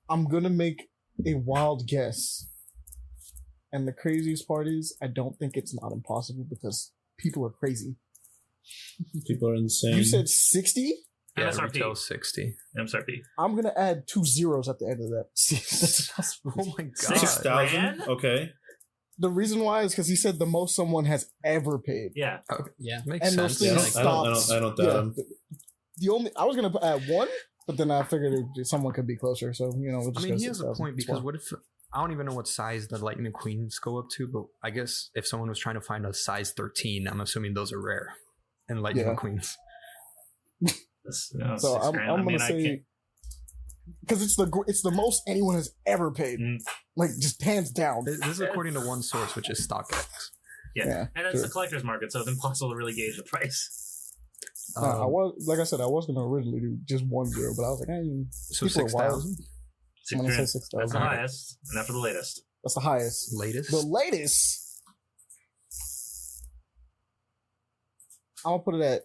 I'm gonna make a wild guess. And the craziest part is, I don't think it's not impossible because people are crazy. People are insane. You said 60? Yeah, MSRP. retail 60. MSRP. I'm gonna add 2 zeros at the end of that. See if that's possible. Oh my god. 6,000? Grand? Okay. The reason why is because he said the most someone has ever paid. Yeah. Yeah. Makes And those sense. things Yeah, stopped. I don't doubt him. The only I was gonna add 1, but then I figured someone could be closer. So we'll I just mean, go he has a 6,000. point because what if I don't even know what size the Lightning McQueens go up to, but I guess if someone was trying to find a size 13, I'm assuming those are rare. And Lightning Yeah. McQueens. So I'm gonna say because it's the most anyone has ever paid, like just hands down. This is according to one source, which is StockX. Yeah, and it's sure. the collector's market, so it's impossible to really gauge the price. I was like I said, I was gonna originally do just 1 zero, but I was like, So people are wild. 6,000 I'm gonna say That's 6,000. the highest, and after the latest. That's the highest. latest. The latest, I'm gonna put it at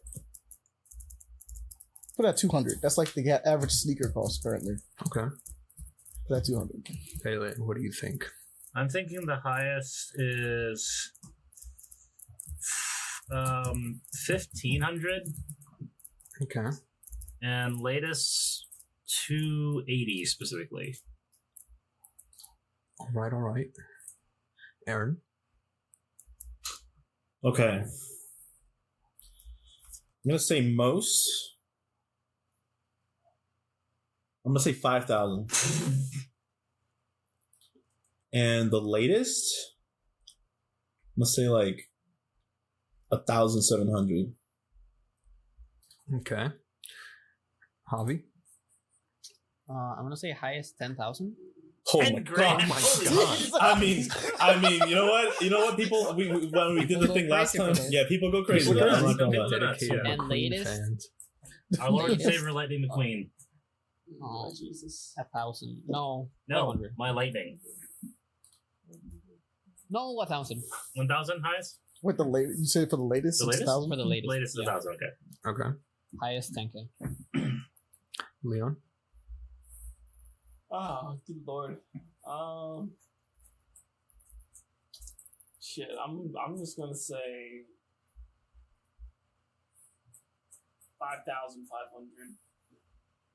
Put it at 200. That's like the average sneaker cost currently. Okay. Put it at 200. Pele, what do you think? I'm thinking the highest is 1,500, Okay. and latest 280 specifically. All right. Aaron? Okay. I'm gonna say most. I'm gonna say 5,000. And the latest, I'm gonna say like 1,700. Okay. Javi? I'm gonna say highest 10,000. Oh 10 my grand. god! I mean, you know what? People, when we did the thing last time, people go crazy. People I'm not go gonna lie. nuts. Dedicated And McQueen latest? fans. Our Lord and Savior Lightning McQueen. Oh, Jesus. 1,000. No. No, 500. my Lightning. No, 1,000 1,000 highest? What the latest? You said for the latest? The latest? 6,000? for the latest. Latest is 1,000, okay. Okay. Highest 10K. Leon? Oh, good lord. Shit. I'm just gonna say 5,500.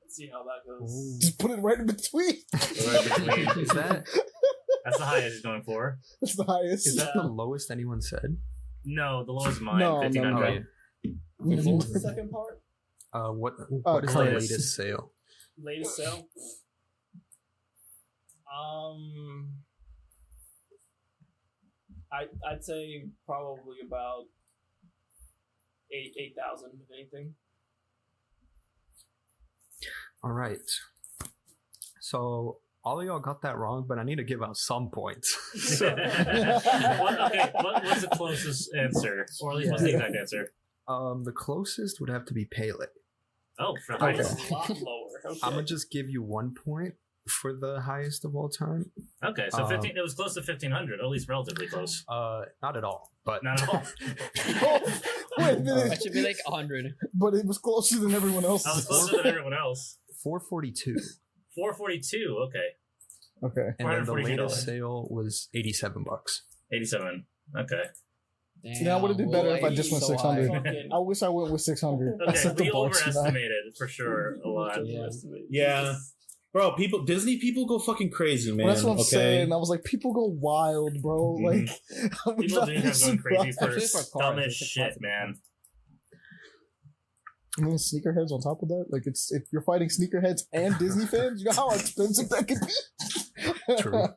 Let's see how that goes. Just put it right in between. Is that That's the highest he's going for. That's the highest. is that the lowest anyone said? No, the lowest is mine, No, no, 1,500. no. What was the second part? What is the latest. latest sale? Latest sale. I'd say probably about 8,000 if anything. All right. So all of y'all got that wrong, but I need to give out some points. What's the closest answer? Or at least what's the exact answer? The closest would have to be Pele. Oh, for Okay. highest. A lot lower. Okay. I'm gonna just give you 1 point for the highest of all time. Okay, so 15. It was close to 1,500, or at least relatively close. Not at all, but Not at all. Wait a minute. That should be like 100. But it was closer than everyone else. I was closer than everyone else. 442, 442. Okay, Okay. and then the $442. latest sale was $87. 87. Okay. Damn, Yeah, I would have did better if I just went so 600. high. Fucking I wish I went with 600. I Okay, set the we bar too high. overestimated for sure a lot. Yeah. Yeah. Bro, Disney people go fucking crazy, man. Well, that's what I'm okay? saying. I was like, people go wild, bro. Mhm. Like, I'm People not do have gone crazy for Especially for cars, dumbest it's a shit, classic. man. I mean, sneakerheads on top of that. Like, it's if you're fighting sneakerheads and Disney fans, you know how expensive that could be. True.